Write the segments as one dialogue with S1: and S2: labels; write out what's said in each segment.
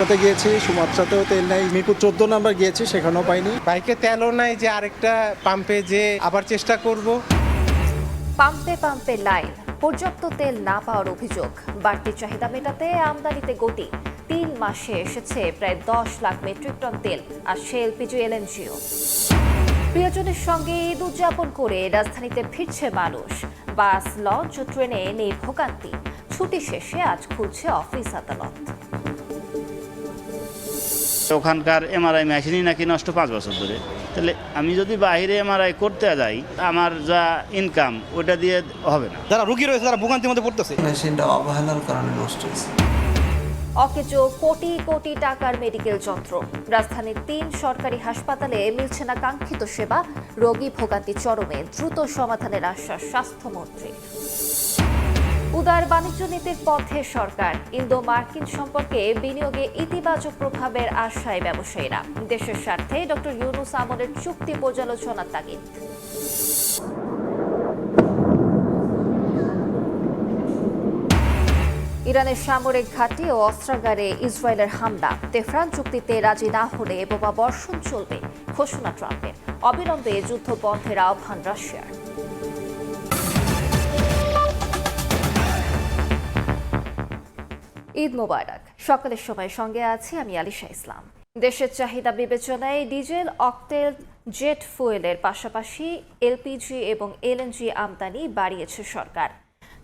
S1: গিয়েছি, সুমাত্রাতেও তেল নাই, মিরপুর 14 নাম্বার গিয়েছি, সেখানেও পাইনি।
S2: বাইকে তেলও নাই যে আরেকটা পাম্পে যে আবার চেষ্টা করব।
S3: পাম্পে পাম্পে লাইন, পর্যাপ্ত তেল না পাওয়ার অভিযোগ। বাড়তি চাহিদা মেটাতে আমদানিতে গতি। 3 মাসে এসেছে প্রায় 10 লাখ মেট্রিক টন তেল, আসছে এলপিজি এলএনজিও। প্রিয়জনের সঙ্গে ঈদ উদযাপন করে রাজধানীতে ফিরছে মানুষ। বাস, লঞ্চ ও ট্রেনে নেই ভোগান্তি। ছুটি শেষে আজ খুলছে অফিস আদালত।
S4: ওখানকার এমআরআই মেশিনই নাকি নষ্ট 5 বছর ধরে। তাহলে আমি যদি বাইরে এমআরআই করতে যাই, আমার যা ইনকাম ওটা দিয়ে হবে না।
S5: যারা রোগী রয়েছে তারা ভোগান্তির মধ্যে পড়তেছে।
S6: মেশিনটা অবহেলার কারণে নষ্ট হয়েছে।
S3: অকেজো কোটি কোটি টাকার মেডিকেল যন্ত্র। রাজধানীর 3 সরকারি হাসপাতালে মিলছে না কাঙ্ক্ষিত সেবা। রোগী ভোগান্তি চরমে, দ্রুত সমাধানের আশ্বাস স্বাস্থ্যমন্ত্রীর। উদার বাণিজ্য নীতির পথে সরকার। ইন্দো মার্কিন সম্পর্কে বিনিয়োগে ইতিবাচক প্রভাবের আশায় ব্যবসায়ীরা। দেশের স্বার্থে ডক্টর ইউনূস আমলের চুক্তি পর্যালোচনার তাগিদ। ইরানের সামরিক ঘাঁটি ও অস্ত্রাগারে ইসরায়েলের হামলা। তেহরান চুক্তিতে রাজি না হলে বোমা বর্ষণ চলবে, ঘোষণা ট্রাম্পের। অবিলম্বে যুদ্ধ বন্ধের আহ্বান রাশিয়ার। ঈদ মোবারক। সকালের সময় সঙ্গে আছি আমি আলিশা ইসলাম। দেশের চাহিদা বিবেচনায় ডিজেল, অকটেল, জেট ফুয়েলের পাশাপাশি এলপিজি এবং এলএনজি আমদানি বাড়িয়েছে সরকার।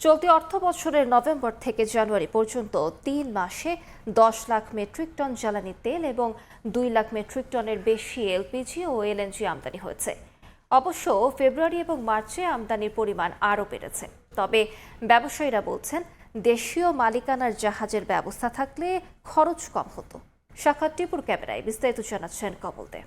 S3: চলতি অর্থ বছরের নভেম্বর থেকে জানুয়ারি পর্যন্ত 3 মাসে 10 লাখ মেট্রিক টন জ্বালানি তেল এবং 2 লাখ মেট্রিক টনের বেশি এলপিজি ও এলএনজি আমদানি হয়েছে। অবশ্য ফেব্রুয়ারি এবং মার্চে আমদানির পরিমাণ আরও বেড়েছে। তবে ব্যবসায়ীরা বলছেন, দেশীয় মালিকানার জাহাজের ব্যবস্থা থাকলে খরচ কম হতো। সাক্ষাৎ টিপুর ক্যামেরায় বিস্তারিত জানাচ্ছেন কমল দে।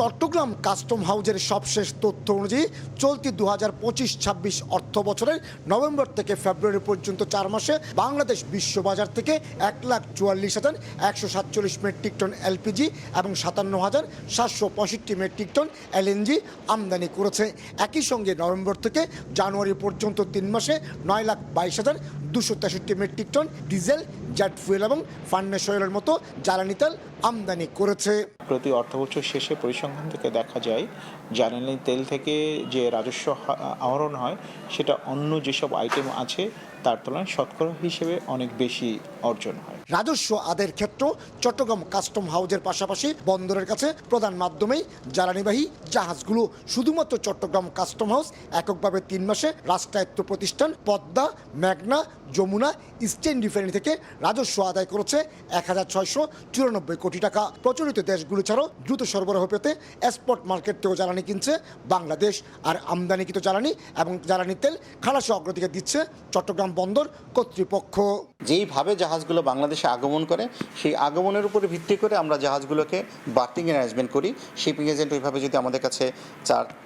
S7: চট্টগ্রাম কাস্টম হাউজের সবশেষ তথ্য অনুযায়ী চলতি 2025-26 অর্থ বছরের নভেম্বর থেকে ফেব্রুয়ারি পর্যন্ত 4 মাসে বাংলাদেশ বিশ্ববাজার থেকে 1,44,147 মেট্রিক টন এলপিজি এবং 57,765 মেট্রিক টন এলএনজি আমদানি করেছে। একই সঙ্গে নভেম্বর থেকে জানুয়ারি পর্যন্ত 3 মাসে 9,22,263 metric ton diesel, jet fuel এবং ফার্নেস অয়েলের মতো জ্বালানি তেল আমদানি করেছে।
S8: প্রতি অর্থবছর শেষে পরিসংখ্যান থেকে দেখা যায় জ্বালানি তেল থেকে যে রাজস্ব আহরণ হয় সেটা অন্য যেসব আইটেম আছে তার তুলনায় শতকরা হিসেবে অনেক বেশি অর্জন হয়।
S7: রাজস্ব আদায়ের ক্ষেত্র চট্টগ্রাম কাস্টম হাউজের পাশাপাশি বন্দরের কাছে প্রধান মাধ্যমেই জ্বালানিবাহী জাহাজগুলো। শুধুমাত্র চট্টগ্রাম কাস্টম হাউস এককভাবে 3 মাসে রাষ্ট্রায়ত্ত প্রতিষ্ঠান পদ্মা, মেঘনা, যমুনা, ইস্টার্ন রিফাইনারি থেকে রাজস্ব আদায় করেছে 1,694 কোটি টাকা। প্রচলিত দেশগুলো ছাড়াও দ্রুত সরবরাহ পেতে স্পট মার্কেট থেকেও জ্বালানি কিনছে বাংলাদেশ। আর আমদানিকৃত জ্বালানি এবং জ্বালানি তেল খালাসে অগ্রাধিকার দিচ্ছে চট্টগ্রাম বন্দর কর্তৃপক্ষ।
S9: যেইভাবে জাহাজগুলো বাংলাদেশে আগমন করে সেই আগমনের উপরে ভিত্তি করে আমরা জাহাজগুলোকে বার্থিং অ্যারেঞ্জমেন্ট করি। শিপিং এজেন্ট ওইভাবে যদি আমাদের কাছে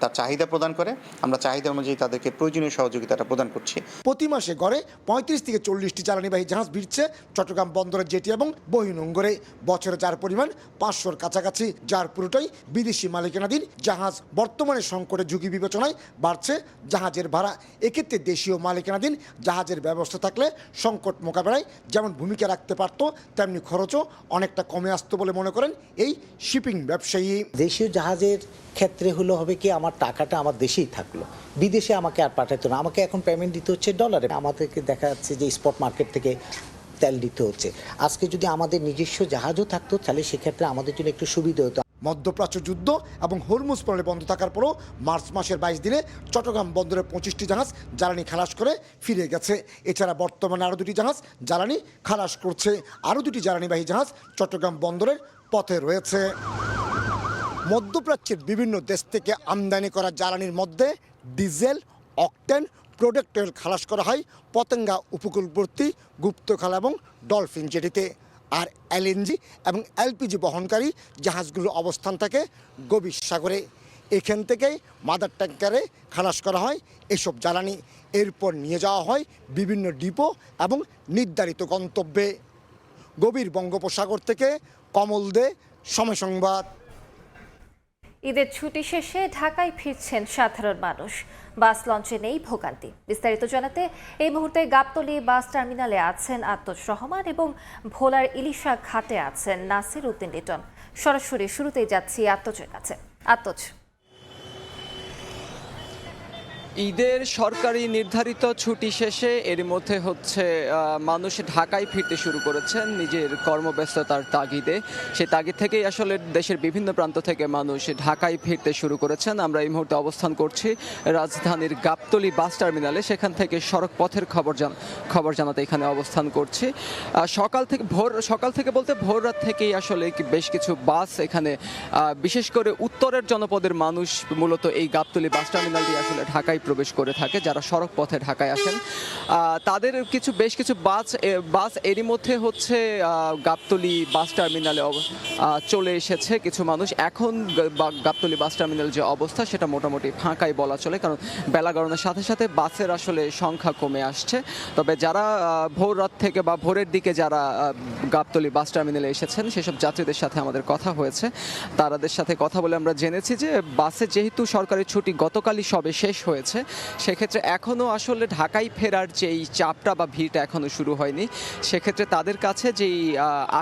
S9: তার চাহিদা প্রদান করে, আমরা চাহিদা অনুযায়ী তাদেরকে প্রয়োজনীয় সহযোগিতাটা প্রদান করছি।
S7: প্রতি মাসে গড়ে 35 থেকে 40টি জ্বালানিবাহী জাহাজ ভিড়ছে চট্টগ্রাম বন্দরের জেটি এবং বহির্নোঙরে। বছরে যার পরিমাণ 500-র কাছাকাছি, যার পুরোটাই বিদেশি মালিকানাধীন জাহাজ। বর্তমানে সংকটের ঝুঁকি বিবেচনায় বাড়ছে জাহাজের ভাড়া। এক্ষেত্রে দেশীয় মালিকানাধীন জাহাজের ব্যবস্থা থাকলে সংকট মোকাবেলায় যেমন ভূমিকা রাখতে পারত, তেমনি খরচও অনেকটা কমে আসতো বলে মনে করেন এই শিপিং ব্যবসায়ী।
S10: দেশীয় জাহাজের ক্ষেত্রে হলো হবে কি, আমার টাকাটা আমার দেশেই থাকলো, বিদেশে আমাকে আর পাঠাতো না। আমাকে এখন পেমেন্ট দিতে হচ্ছে ডলারে। আমাদেরকে দেখা যাচ্ছে যে স্পট মার্কেট থেকে তেল দিতে হচ্ছে। আজকে যদি আমাদের নিজস্ব জাহাজও থাকতো তাহলে সেক্ষেত্রে আমাদের জন্য একটু সুবিধা হতো।
S7: মধ্যপ্রাচ্য যুদ্ধ এবং হরমুজ প্রণালী বন্ধ থাকার পরও মার্চ মাসের 22 দিনে চট্টগ্রাম বন্দরে 25টি জাহাজ জ্বালানি খালাস করে ফিরে গেছে। এছাড়া বর্তমানে আরও 2টি জাহাজ জ্বালানি খালাস করছে। আরও 2টি জ্বালানিবাহী জাহাজ চট্টগ্রাম বন্দরের পথে রয়েছে। মধ্যপ্রাচ্যের বিভিন্ন দেশ থেকে আমদানি করা জ্বালানির মধ্যে ডিজেল, অকটেন, প্রোডাক্ট অয়েল খালাস করা হয় পতেঙ্গা উপকূলবর্তী গুপ্তখালা এবং ডলফিন জেটিতে। আর এলএনজি এবং এলপিজি বহনকারী জাহাজগুলোর অবস্থান থাকে গভীর সাগরে। এখান থেকেই মাদার ট্যাঙ্কারে খালাস করা হয় এসব জ্বালানি। এরপর নিয়ে যাওয়া হয় বিভিন্ন ডিপো এবং নির্ধারিত গন্তব্যে। গভীর বঙ্গোপসাগর থেকে কমল দে, সময় সংবাদ।
S3: ঈদের ছুটি শেষে ঢাকায় ফিরছেন সাধারণ মানুষ। বাস লঞ্চে নেই ভোগান্তি। বিস্তারিত জানাতে এই মুহূর্তে গাবতলী বাস টার্মিনালে আছেন আত্মজ রহমান এবং ভোলার ইলিশা ঘাটে আছেন নাসির উদ্দিন লিটন। সরাসরি শুরুতেই যাচ্ছি আত্মজের কাছে। আত্মজ,
S11: ঈদের সরকারি নির্ধারিত ছুটি শেষে এর মধ্যে মানুষ ঢাকায় ফিরতে শুরু করেছেন নিজের কর্মব্যস্ততার তাগিদে। সেই তাগিদ থেকেই আসলে দেশের বিভিন্ন প্রান্ত থেকে মানুষ ঢাকায় ফিরতে শুরু করেছেন। আমরা এই মুহূর্তে অবস্থান করছি রাজধানীর গাবতলী বাস টার্মিনালে। সেখান থেকে সড়ক পথের খবর জানাতে এখানে অবস্থান করছি। সকাল থেকে বলতে ভোর রাত থেকেই আসলে বেশ কিছু বাস এখানে, বিশেষ করে উত্তরের জনপদের মানুষ মূলত এই গাবতলী বাস টার্মিনাল দিয়ে আসলে ঢাকায় প্রবেশ করে থাকে। যারা সড়ক পথে ঢাকায় আসেন তাদের বেশ কিছু বাস এরই মধ্যে গাবতলী বাস টার্মিনালে চলে এসেছে কিছু মানুষ। এখন গাবতলী বাস টার্মিনাল যে অবস্থা সেটা মোটামুটি ফাঁকাই বলা চলে, কারণ বেলা গড়ানোর সাথে সাথে বাসের আসলে সংখ্যা কমে আসছে। তবে যারা ভোর রাত থেকে বা ভোরের দিকে যারা গাবতলী বাস টার্মিনালে এসেছেন সেসব যাত্রীদের সাথে আমাদের কথা হয়েছে। তাদের সাথে কথা বলে আমরা জেনেছি যে বাসে যেহেতু সরকারি ছুটি গতকালই সবে শেষ হয়েছে, সেক্ষেত্রে এখনও আসলে ঢাকায় ফেরার যেই চাপটা বা ভিড়টা এখনও শুরু হয়নি। সেক্ষেত্রে তাদের কাছে যেই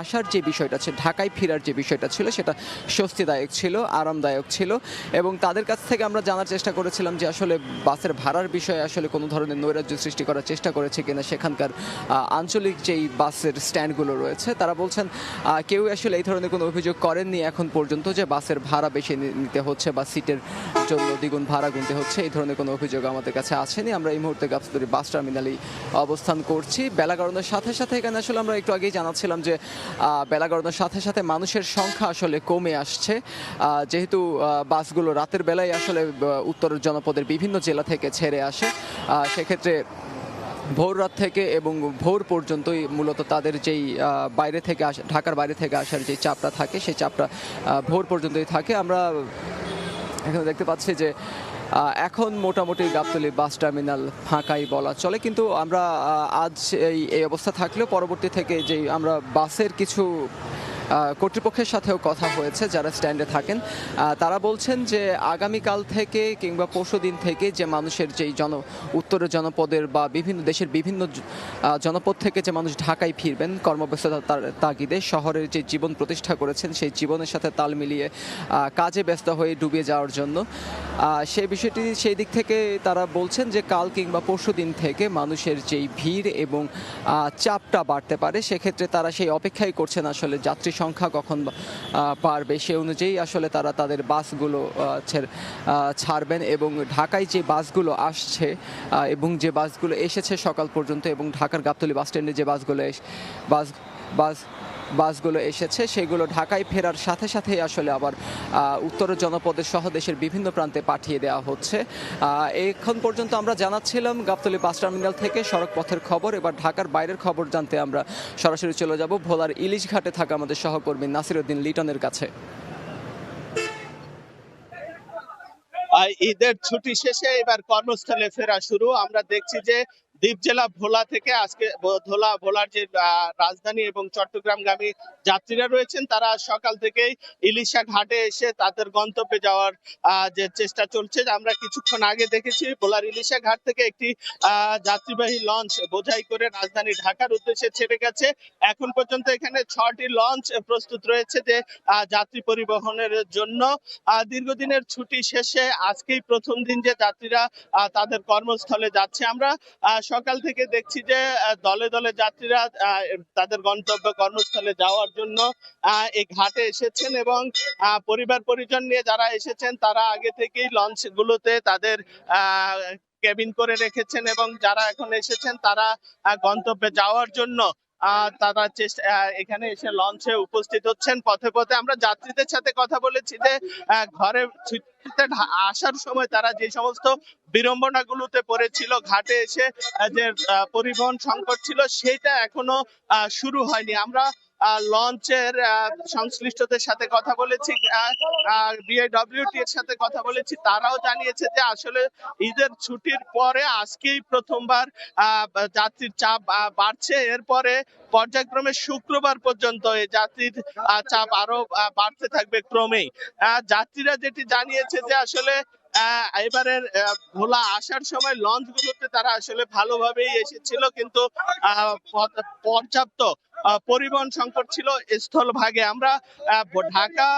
S11: আসার যে বিষয়টা ছিল, ঢাকায় ফেরার যে বিষয়টা ছিল, সেটা স্বস্তিদায়ক ছিল, আরামদায়ক ছিল। এবং তাদের কাছ থেকে আমরা জানার চেষ্টা করেছিলাম যে আসলে বাসের ভাড়ার বিষয়ে আসলে কোনো ধরনের নৈরাজ্য সৃষ্টি করার চেষ্টা করেছে কিনা সেখানকার আঞ্চলিক যেই বাসের স্ট্যান্ডগুলো রয়েছে। তারা বলছেন কেউ আসলে এই ধরনের কোনো অভিযোগ করেননি এখন পর্যন্ত যে বাসের ভাড়া বেশি নিতে হচ্ছে বা সিটের জন্য দ্বিগুণ ভাড়া গুনতে হচ্ছে, এই ধরনের কোনো অভিযোগ আমাদের কাছে আসেনি। আমরা এই মুহূর্তে গাবতলী বাস টার্মিনালেই অবস্থান করছি। বেলা গড়ানোর সাথে সাথে এখানে আসলে আমরা একটু আগেই জানাচ্ছিলাম যে বেলা গড়ানোর সাথে সাথে মানুষের সংখ্যা আসলে কমে আসছে, যেহেতু বাসগুলো রাতের বেলায় আসলে উত্তর জনপদের বিভিন্ন জেলা থেকে ছেড়ে আসে। সেক্ষেত্রে ভোর রাত থেকে এবং ভোর পর্যন্তই মূলত তাদের যেই ঢাকার বাইরে থেকে আসার যে চাপটা থাকে সেই চাপটা ভোর পর্যন্তই থাকে। আমরা এখানে দেখতে পাচ্ছি যে এখন মোটামুটি গাবতলী বাস টার্মিনাল ফাঁকাই বলা চলে। কিন্তু আমরা আজ এই অবস্থা থাকলেও পরবর্তী থেকে যে আমরা বাসের কিছু কর্তৃপক্ষের সাথেও কথা হয়েছে যারা স্ট্যান্ডে থাকেন, তারা বলছেন যে আগামীকাল থেকে কিংবা পরশুদিন থেকে যে মানুষের যেই উত্তরের জনপদের বা দেশের বিভিন্ন জনপদ থেকে যে মানুষ ঢাকায় ফিরবেন কর্মব্যস্ততার তাগিদে, শহরের যে জীবন প্রতিষ্ঠা করেছেন সেই জীবনের সাথে তাল মিলিয়ে কাজে ব্যস্ত হয়ে ডুবে যাওয়ার জন্য, সেই দিক থেকে তারা বলছেন যে কাল কিংবা পরশুদিন থেকে মানুষের যেই ভিড় এবং চাপটা বাড়তে পারে। সেক্ষেত্রে তারা সেই অপেক্ষাই করছেন আসলে যাত্রী সংখ্যা কখন বাড়বে সে অনুযায়ী আসলে তারা তাদের বাসগুলো ছাড়বেন। এবং ঢাকায় যে বাসগুলো আসছে এবং যে বাসগুলো এসেছে সকাল পর্যন্ত এবং ঢাকার গাবতলী বাস স্ট্যান্ডে যে বাসগুলো এসেছে সেগুলো ঢাকায় ফেরার সাথে সাথেই আসলে আবার উত্তরের জনপদের সহ দেশের বিভিন্ন প্রান্তে পাঠিয়ে দেওয়া হচ্ছে। এখন পর্যন্ত আমরা জানাচ্ছিলাম গাবতলী বাস টার্মিনাল থেকে সড়ক পথের খবর। এবার ঢাকার বাইরের খবর জানতে আমরা সরাসরি চলে যাব ভোলার ইলিশ ঘাটে থাকা আমাদের সহকর্মী নাসির উদ্দিন লিটনের কাছে।
S12: ঈদের ছুটি শেষে এবার কর্মস্থলে ফেরা শুরু। আমরা দেখছি যে দ্বীপ জেলা ভোলা থেকে আজকে ভোলার যে রাজধানী এবং চট্টগ্রামগামী যাত্রীরা রয়েছেন তারা সকাল থেকেই ইলিশা ঘাটে এসে তাদের গন্তব্যে যাওয়ার যে চেষ্টা চলছে। আমরা কিছুক্ষণ আগে দেখেছি ভোলার ইলিশা ঘাট থেকে একটি যাত্রীবাহী লঞ্চ বোঝাই করে রাজধানী ঢাকার উদ্দেশ্যে ছেড়ে গেছে। এখন পর্যন্ত এখানে 6টি লঞ্চ প্রস্তুত রয়েছে যে যাত্রী পরিবহনের জন্য। দীর্ঘদিনের ছুটি শেষে আজকেই প্রথম দিন যে যাত্রীরা তাদের কর্মস্থলে যাচ্ছে। আমরা সকাল থেকে দেখছি যে দলে দলে যাত্রীরা তাদের গন্তব্য কর্মস্থলে যাওয়ার জন্য এই ঘাটে এসেছেন এবং পরিবার পরিজন নিয়ে যারা এসেছেন তারা আগে থেকেই লঞ্চগুলোতে তাদের কেবিন করে রেখেছেন এবং যারা এখন এসেছেন তারা গন্তব্যে যাওয়ার জন্য তারা এখানে এসে লঞ্চে উপস্থিত হচ্ছেন পথে পথে। আমরা যাত্রীদের সাথে কথা বলেছি যে ঘরে আসার সময় তারা যে সমস্ত বিড়ম্বনাগুলোতে পড়েছিল ঘাটে এসে যে পরিবহন সংকট ছিল সেটা এখনো শুরু হয়নি। আমরা লঞ্চের সংশ্লিষ্টদের সাথে কথা বলেছি, বিআইডব্লিউটি এর সাথে কথা বলেছি, তারাও জানিয়েছে যে আসলে ঈদের ছুটির পরে আজকেই প্রথমবার যাত্রীর চাপ বাড়ছে। এরপরে পর্যায়ক্রমে শুক্রবার পর্যন্ত এই যাত্রীর চাপ আরো বাড়তে থাকবে ক্রমেই। যাত্রীরা যেটি জানিয়েছে যে আসলে এবারের ভোলা আসার সময় লঞ্চগুলোতে তারা আসলে ভালোভাবেই এসেছিল, কিন্তু পর্যাপ্ত পরিবহন সংকট ছিল স্থলভাগে। আমরা ঢাকা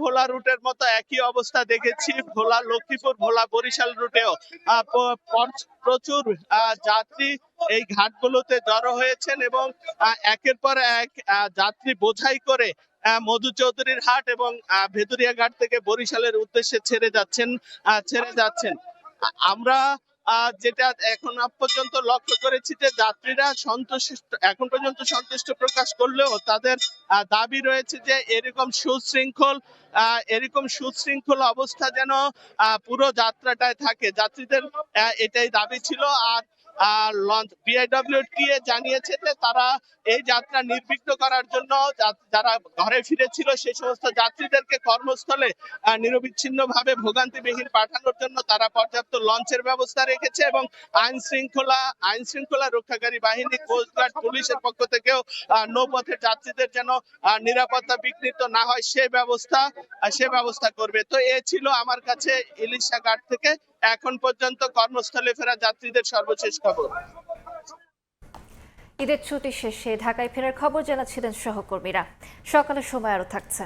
S12: ভোলা রুটের মতো একই অবস্থা দেখেছি ভোলা লক্ষ্মীপুর, ভোলা বরিশাল রুটেও প্রচুর যাত্রী এই ঘাটগুলোতে জড়ো হয়েছেন এবং একের পর এক যাত্রী বোঝাই করে মধু চৌধুরীর হাট এবং ভেদুরিয়া ঘাট থেকে বরিশালের উদ্দেশ্যে ছেড়ে যাচ্ছেন। আমরা যেটা এখন পর্যন্ত লক্ষ্য করেছি যে যাত্রীরা এখন পর্যন্ত সন্তুষ্ট প্রকাশ করলেও তাদের দাবি রয়েছে যে এরকম সুশৃঙ্খল অবস্থা যেন পুরো যাত্রাটায় থাকে। যাত্রীদের এটাই দাবি ছিল। আর বিআইডব্লিউটিএ জানিয়েছে যে তারা এই যাত্রা নির্বিঘ্ন করার জন্য যারা ঘরে ফিরেছিল সেই সমস্ত যাত্রীদেরকে কর্মস্থলে নিরবিচ্ছিন্নভাবে ভোগান্তিবিহীন পাঠানোর জন্য তারা পর্যাপ্ত লঞ্চের ব্যবস্থা রেখেছে এবং আইন শৃঙ্খলা রক্ষাকারী বাহিনী, কোস্টগার্ড, পুলিশের পক্ষ থেকেও নৌপথের যাত্রীদের যেন নিরাপত্তা বিঘ্নিত না হয় সে ব্যবস্থা করবে। তো এ ছিল আমার কাছে ইলিশা ঘাট থেকে এখন পর্যন্ত কর্মস্থলে ফেরা যাত্রীদের সর্বশেষ খবর।
S3: ঈদের ছুটি শেষে ঢাকায় ফেরার খবর জানাচ্ছিলেন সহকর্মীরা। সকালের সময় আরো থাকছে।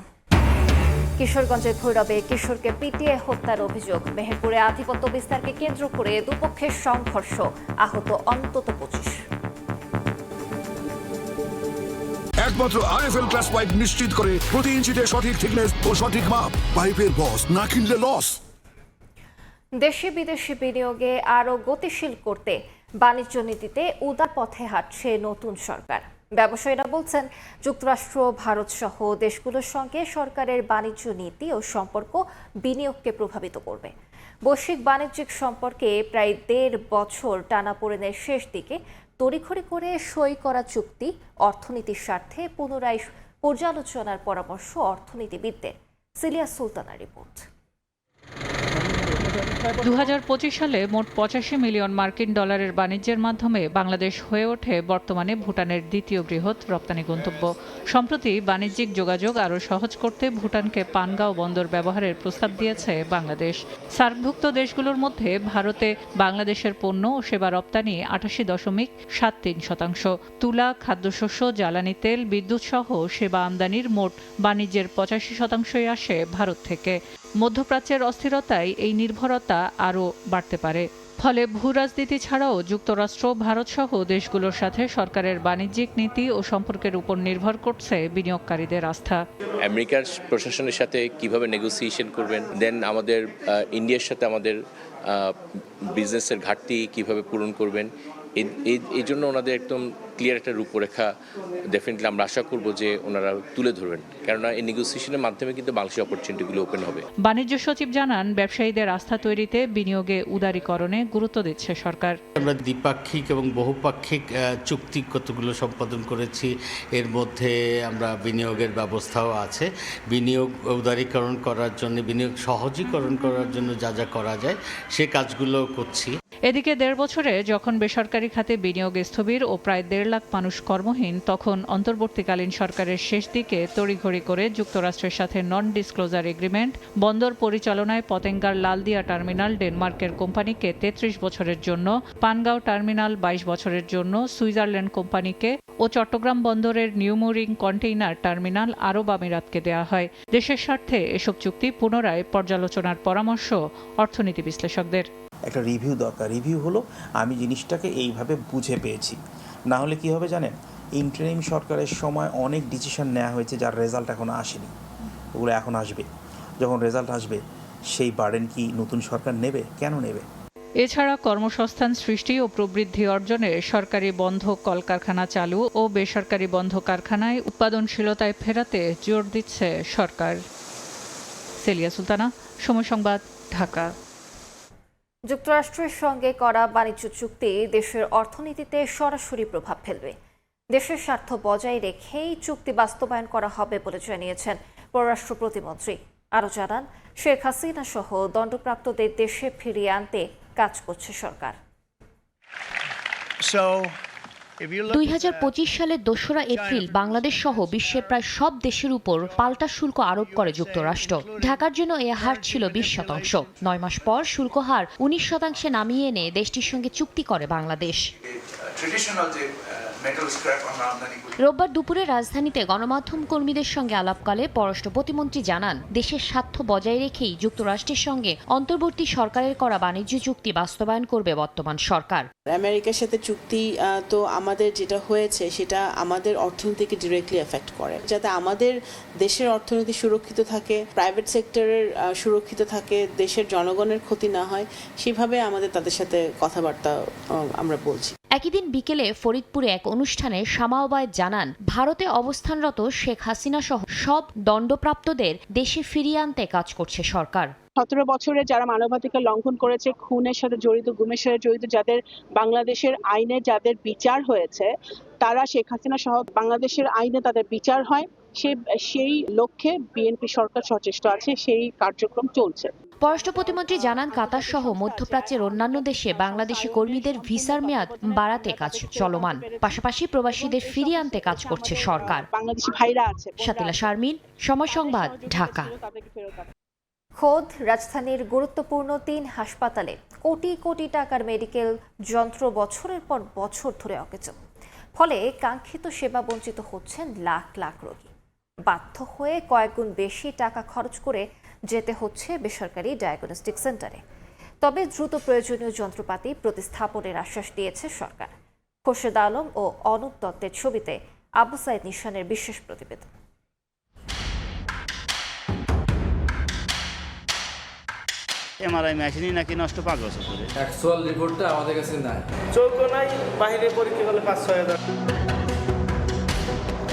S3: কিশোরগঞ্জের ভৈরবে কিশোরকে পিটিয়ে হত্যার অভিযোগ। মেহেরপুরে আধিপত্য বিস্তারকে কেন্দ্র করে দুপক্ষের সংঘর্ষ, আহত অন্তত 25।
S13: একমাত্র আরএফএল ক্লাস পাইপ নিশ্চিত করে প্রতি ইঞ্চিতে সঠিক থিকনেস ও সঠিক মাপ। পাইপের বস, না কিনলে লস।
S3: দেশে বিদেশি বিনিয়োগে আরও গতিশীল করতে বাণিজ্য নীতিতে উদার পথে হাঁটছে নতুন সরকার। ব্যবসায়ীরা বলছেন, যুক্তরাষ্ট্র, ভারত সহ দেশগুলোর সঙ্গে সরকারের বাণিজ্য নীতি ও সম্পর্ক বিনিয়োগকে প্রভাবিত করবে। বৈশ্বিক বাণিজ্যিক সম্পর্কে প্রায় 1.5 বছর টানাপোড়েনের শেষ দিকে তড়িঘড়ি করে সই করা চুক্তি অর্থনীতির স্বার্থে পুনরায় পর্যালোচনার পরামর্শ অর্থনীতিবিদদের। Cilia সুলতানার report.
S14: 2025 সালে মোট 85 মিলিয়ন মার্কিন ডলারের বাণিজ্যের মাধ্যমে বাংলাদেশ হয়ে ওঠে বর্তমানে ভুটানের দ্বিতীয় বৃহৎ রপ্তানি গন্তব্য। সম্প্রতি বাণিজ্যিক যোগাযোগ আরও সহজ করতে ভুটানকে পানগাঁও বন্দর ব্যবহারের প্রস্তাব দিয়েছে বাংলাদেশ। সার্কভুক্ত দেশগুলোর মধ্যে ভারতে বাংলাদেশের পণ্য ও সেবা রপ্তানি 88.73%। তুলা, খাদ্যশস্য, জ্বালানি তেল, বিদ্যুৎ সহ সেবা আমদানির মোট বাণিজ্যের 85%ই আসে ভারত থেকে। মধ্যপ্রাচ্যের অস্থিরতায় এই নির্ভরতা আরও বাড়তে পারে। ফলে ভূরাজনীতি ছাড়াও যুক্তরাষ্ট্র, ভারত সহ দেশগুলোর সাথে সরকারের বাণিজ্যিক নীতি ও সম্পর্কের উপর নির্ভর করছে বিনিয়োগকারীদের আস্থা।
S15: আমেরিকার প্রশাসনের সাথে কিভাবে নেগোসিয়েশন করবেন, দেন আমাদের ইন্ডিয়ার সাথে আমাদের বিজনেসের ঘাটতি কিভাবে পূরণ করবেন, এই জন্য ওনাদের একদম ক্লিয়ার একটা রূপরেখা ডেফিনেটলি আমরা আশা করব যে ওনারা তুলে ধরবেন, কেননা এই নেগোসিয়েশনের মাধ্যমে কিন্তু বাংলাদেশের অপরচুনিটিগুলো ওপেন হবে।
S14: বাণিজ্য সচিব জানান, ব্যবসায়ীদের আস্থা তৈরিতে বিনিয়োগে উদারীকরণে গুরুত্ব দিচ্ছে সরকার।
S16: আমরা দ্বিপাক্ষিক এবং বহুপাক্ষিক চুক্তি কতগুলো সম্পাদন করেছি, এর মধ্যে আমরা বিনিয়োগের ব্যবস্থাও আছে। বিনিয়োগ উদারীকরণ করার জন্য, বিনিয়োগ সহজীকরণ করার জন্য যা যা করা যায় সে কাজগুলো করছি।
S14: এদিকে 1.5 বছরে যখন বেসরকারি খাতে বিনিয়োগ স্থবির ও প্রায় 1.5 লাখ মানুষ কর্মহীন, তখন অন্তর্বর্তীকালীন সরকারের শেষ দিকে তড়িঘড়ি করে যুক্তরাষ্ট্রের সাথে নন ডিসক্লোজার এগ্রিমেন্ট, বন্দর পরিচালনায় পতেঙ্গার লালদিয়া টার্মিনাল ডেনমার্কের কোম্পানিকে 33 বছরের জন্য, পানগাঁও টার্মিনাল 22 বছরের জন্য সুইজারল্যান্ড কোম্পানিকে ও চট্টগ্রাম বন্দরের নিউমোরিং কন্টেইনার টার্মিনাল আরব আমিরাতকে দেওয়া হয়। দেশের স্বার্থে এসব চুক্তি পুনরায় পর্যালোচনার পরামর্শ অর্থনীতি বিশ্লেষকদের।
S17: একটা রিভিউ দরকার। রিভিউ হলো আমি জিনিসটাকে এইভাবে বুঝে পেয়েছি, না হলে কি হবে জানেন, ইন্টারিম সরকারের সময় অনেক ডিসিশন নেওয়া হয়েছে যার রেজাল্ট এখনো আসেনি, ওগুলো এখন আসবে। যখন রেজাল্ট আসবে সেই বার্ডেন কি নতুন সরকার নেবে? কেন নেবে?
S14: এছাড়া কর্মসংস্থান সৃষ্টি ও প্রবৃদ্ধি অর্জনে সরকারি বন্ধ কলকারখানা চালু ও বেসরকারি বন্ধ কারখানায় উৎপাদনশীলতায় ফেরাতে জোর দিচ্ছে সরকার। সেলিয়া সুলতানা, সময় সংবাদ, ঢাকা।
S3: যুক্তরাষ্ট্রের সঙ্গে করা বাণিজ্য চুক্তি দেশের অর্থনীতিতে সরাসরি প্রভাব ফেলবে। দেশের স্বার্থ বজায় রেখেই চুক্তি বাস্তবায়ন করা হবে বলে জানিয়েছেন পররাষ্ট্র প্রতিমন্ত্রী। আরও জানান, শেখ হাসিনা সহ দণ্ডপ্রাপ্তদের দেশে ফিরিয়ে আনতে কাজ করছে সরকার।
S18: So 2025 সালের 2রা এপ্রিল বাংলাদেশ সহ বিশ্বের প্রায় সব দেশের উপর পাল্টা শুল্ক আরোপ করে যুক্তরাষ্ট্র। ঢাকার জন্য এ হার ছিল 20%। 9 মাস পর শুল্ক হার 19% নামিয়ে এনে দেশটির সঙ্গে চুক্তি করে বাংলাদেশ। রোববার দুপুরে রাজধানীতে গণমাধ্যম কর্মীদের সঙ্গে আলাপকালে পররাষ্ট্র প্রতিমন্ত্রী জানান, দেশের স্বার্থ বজায় রেখেই যুক্তরাষ্ট্রের সঙ্গে অন্তর্বর্তী সরকারের করা বাণিজ্য চুক্তি বাস্তবায়ন করবে বর্তমান সরকার।
S19: আমেরিকার সাথে চুক্তি তো আমাদের যেটা হয়েছে সেটা আমাদের অর্থনীতিকে ডিরেক্টলি এফেক্ট করে। যাতে আমাদের দেশের অর্থনীতি সুরক্ষিত থাকে, প্রাইভেট সেক্টরের সুরক্ষিত থাকে, দেশের জনগণের ক্ষতি না হয়, সেভাবে আমাদের তাদের সাথে কথাবার্তা আমরা বলছি।
S18: একই দিন বিকেলে ফরিদপুরে এক অনুষ্ঠানে শামা ওবায়েদ জানান, ভারতে অবস্থানরত শেখ হাসিনা সহ সব দণ্ডপ্রাপ্তদের দেশে ফিরিয়ে আনতে কাজ করছে সরকার।
S19: 17 বছরে যারা মানবাধিকার লঙ্ঘন করেছে, খুনের সাথে জড়িত, গুমের সাথে জড়িত, যাদের বাংলাদেশের আইনে যাদের বিচার হয়েছে, তারা শেখ হাসিনা সহ বাংলাদেশের আইনে তাদের বিচার হয়, সেই লক্ষ্যে বিএনপি সরকার সচেষ্ট আছে, সেই কার্যক্রম চলছে।
S18: পররাষ্ট্র প্রতিমন্ত্রী জানান, কাতার সহ মধ্যপ্রাচ্যের অন্যান্য দেশে বাংলাদেশি কর্মীদের ভিসার মেয়াদ বাড়াতে কাজ চলমান। পাশাপাশি প্রবাসীদের ফিরিয়ে আনতে কাজ করছে সরকার।
S19: বাংলাদেশি ভাইরা আছে।
S18: শাতিলা শারমিন, সময় সংবাদ, ঢাকা।
S3: খোদ রাজধানীর গুরুত্বপূর্ণ 3 হাসপাতালে কোটি কোটি টাকার মেডিকেল যন্ত্র বছরের পর বছর ধরে অকেজো। ফলে কাঙ্ক্ষিত সেবা বঞ্চিত হচ্ছেন লাখ লাখ রোগী। বাধ্য হয়ে কয়েক গুণ বেশি টাকা খরচ করে যেতে হচ্ছে বেসরকারি ডায়াগনস্টিক সেন্টারে। তবে দ্রুত প্রয়োজনীয় যন্ত্রপাতি প্রতিস্থাপনের আশ্বাস দিয়েছে সরকার। খোরশেদ আলম ও অনুপ দত্তের ছবিতে আবু সাইদ নিশানের বিশেষ প্রতিবেদন।
S4: এমআরআই মেশিনই নাকি নষ্ট 5 বছর ধরে।
S11: অ্যাকচুয়াল রিপোর্টটা আমাদের কাছে নাই।
S2: চৌকো নাই, বাইরে পরীক্ষা করলে 5-6 হাজার।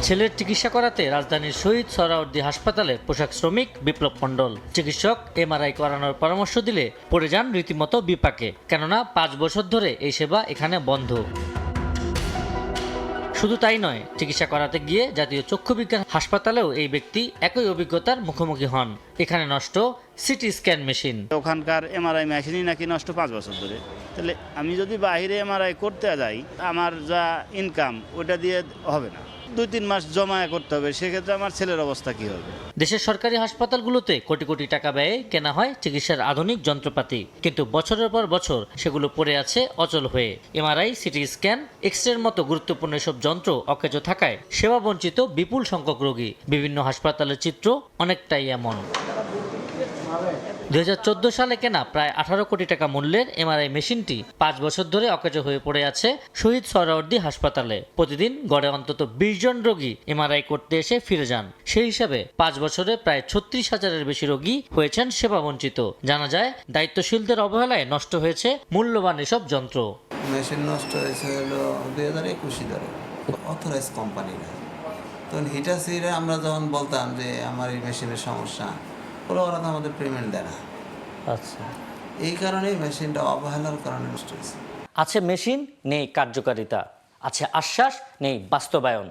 S20: ছেলের চিকিৎসা করাতে রাজধানীর শহীদ সোহরাওয়ার্দী হাসপাতালে পোশাক শ্রমিক বিপ্লব মণ্ডল চিকিৎসক এমআরআই করানোর পরামর্শ দিলে পড়ে যান রীতিমতো বিপাকে, কেননা 5 বছর ধরে এই সেবা এখানে বন্ধ। শুধু তাই নয়, চিকিৎসা করাতে গিয়ে জাতীয় চক্ষু বিজ্ঞান হাসপাতালেও এই ব্যক্তি একই অভিজ্ঞতার মুখোমুখি হন। এখানে নষ্ট সিটি স্ক্যান মেশিন।
S4: ওখানকার এমআরআই মেশিনই নাকি নষ্ট 5 বছর ধরে। তাহলে আমি যদি বাইরে এমআরআই করতে যাই, আমার যা ইনকাম ওটা দিয়ে হবে না, 2-3 মাস জমা করতে হবে। সেক্ষেত্রে আমার ছেলের অবস্থা কি হবে?
S20: দেশের সরকারি হাসপাতালগুলোতে কোটি কোটি টাকা ব্যয়ে কেনা হয় চিকিৎসার আধুনিক যন্ত্রপাতি, কিন্তু বছরের পর বছর সেগুলো পড়ে আছে অচল হয়ে। এমআরআই, সিটি স্ক্যান, এক্সরের মতো গুরুত্বপূর্ণ এসব যন্ত্র অকেজো থাকায় সেবা বঞ্চিত বিপুল সংখ্যক রোগী। বিভিন্ন হাসপাতালের চিত্র অনেকটাই এমন। 2014 সালে কেনা প্রায় 18 কোটি টাকা মূল্যের এমআরআই মেশিনটি 5 বছর ধরে অকেজো হয়ে পড়ে আছে শহীদ সোহরাওয়ার্দী হাসপাতালে। প্রতিদিন গড়ে অন্তত 20 জন রোগী এমআরআই করতে এসে ফিরে যান। সেই হিসাবে 5 বছরে প্রায় 36,000-এর বেশি রোগী হয়েছেন সেবা বঞ্চিত। জানা যায়, দায়িত্বশীলদের অবহেলায় নষ্ট হয়েছে মূল্যবান এসব যন্ত্র।
S6: মেশিন নষ্ট হয়েছে হলো 2021 ধরে, অথরাইজ কোম্পানি না। তখন হিটাসিরে আমরা যখন বলতাম যে আমার এই মেশিনের সমস্যা, ওরা তো আমাদের পেমেন্ট দেয় না।
S20: আচ্ছা,
S6: এই কারণেই মেশিনটা অবহেলার কারণে নষ্ট হয়েছে।
S20: আছে মেশিন, নেই কার্যকারিতা। আছে আশ্বাস, নেই বাস্তবায়ন।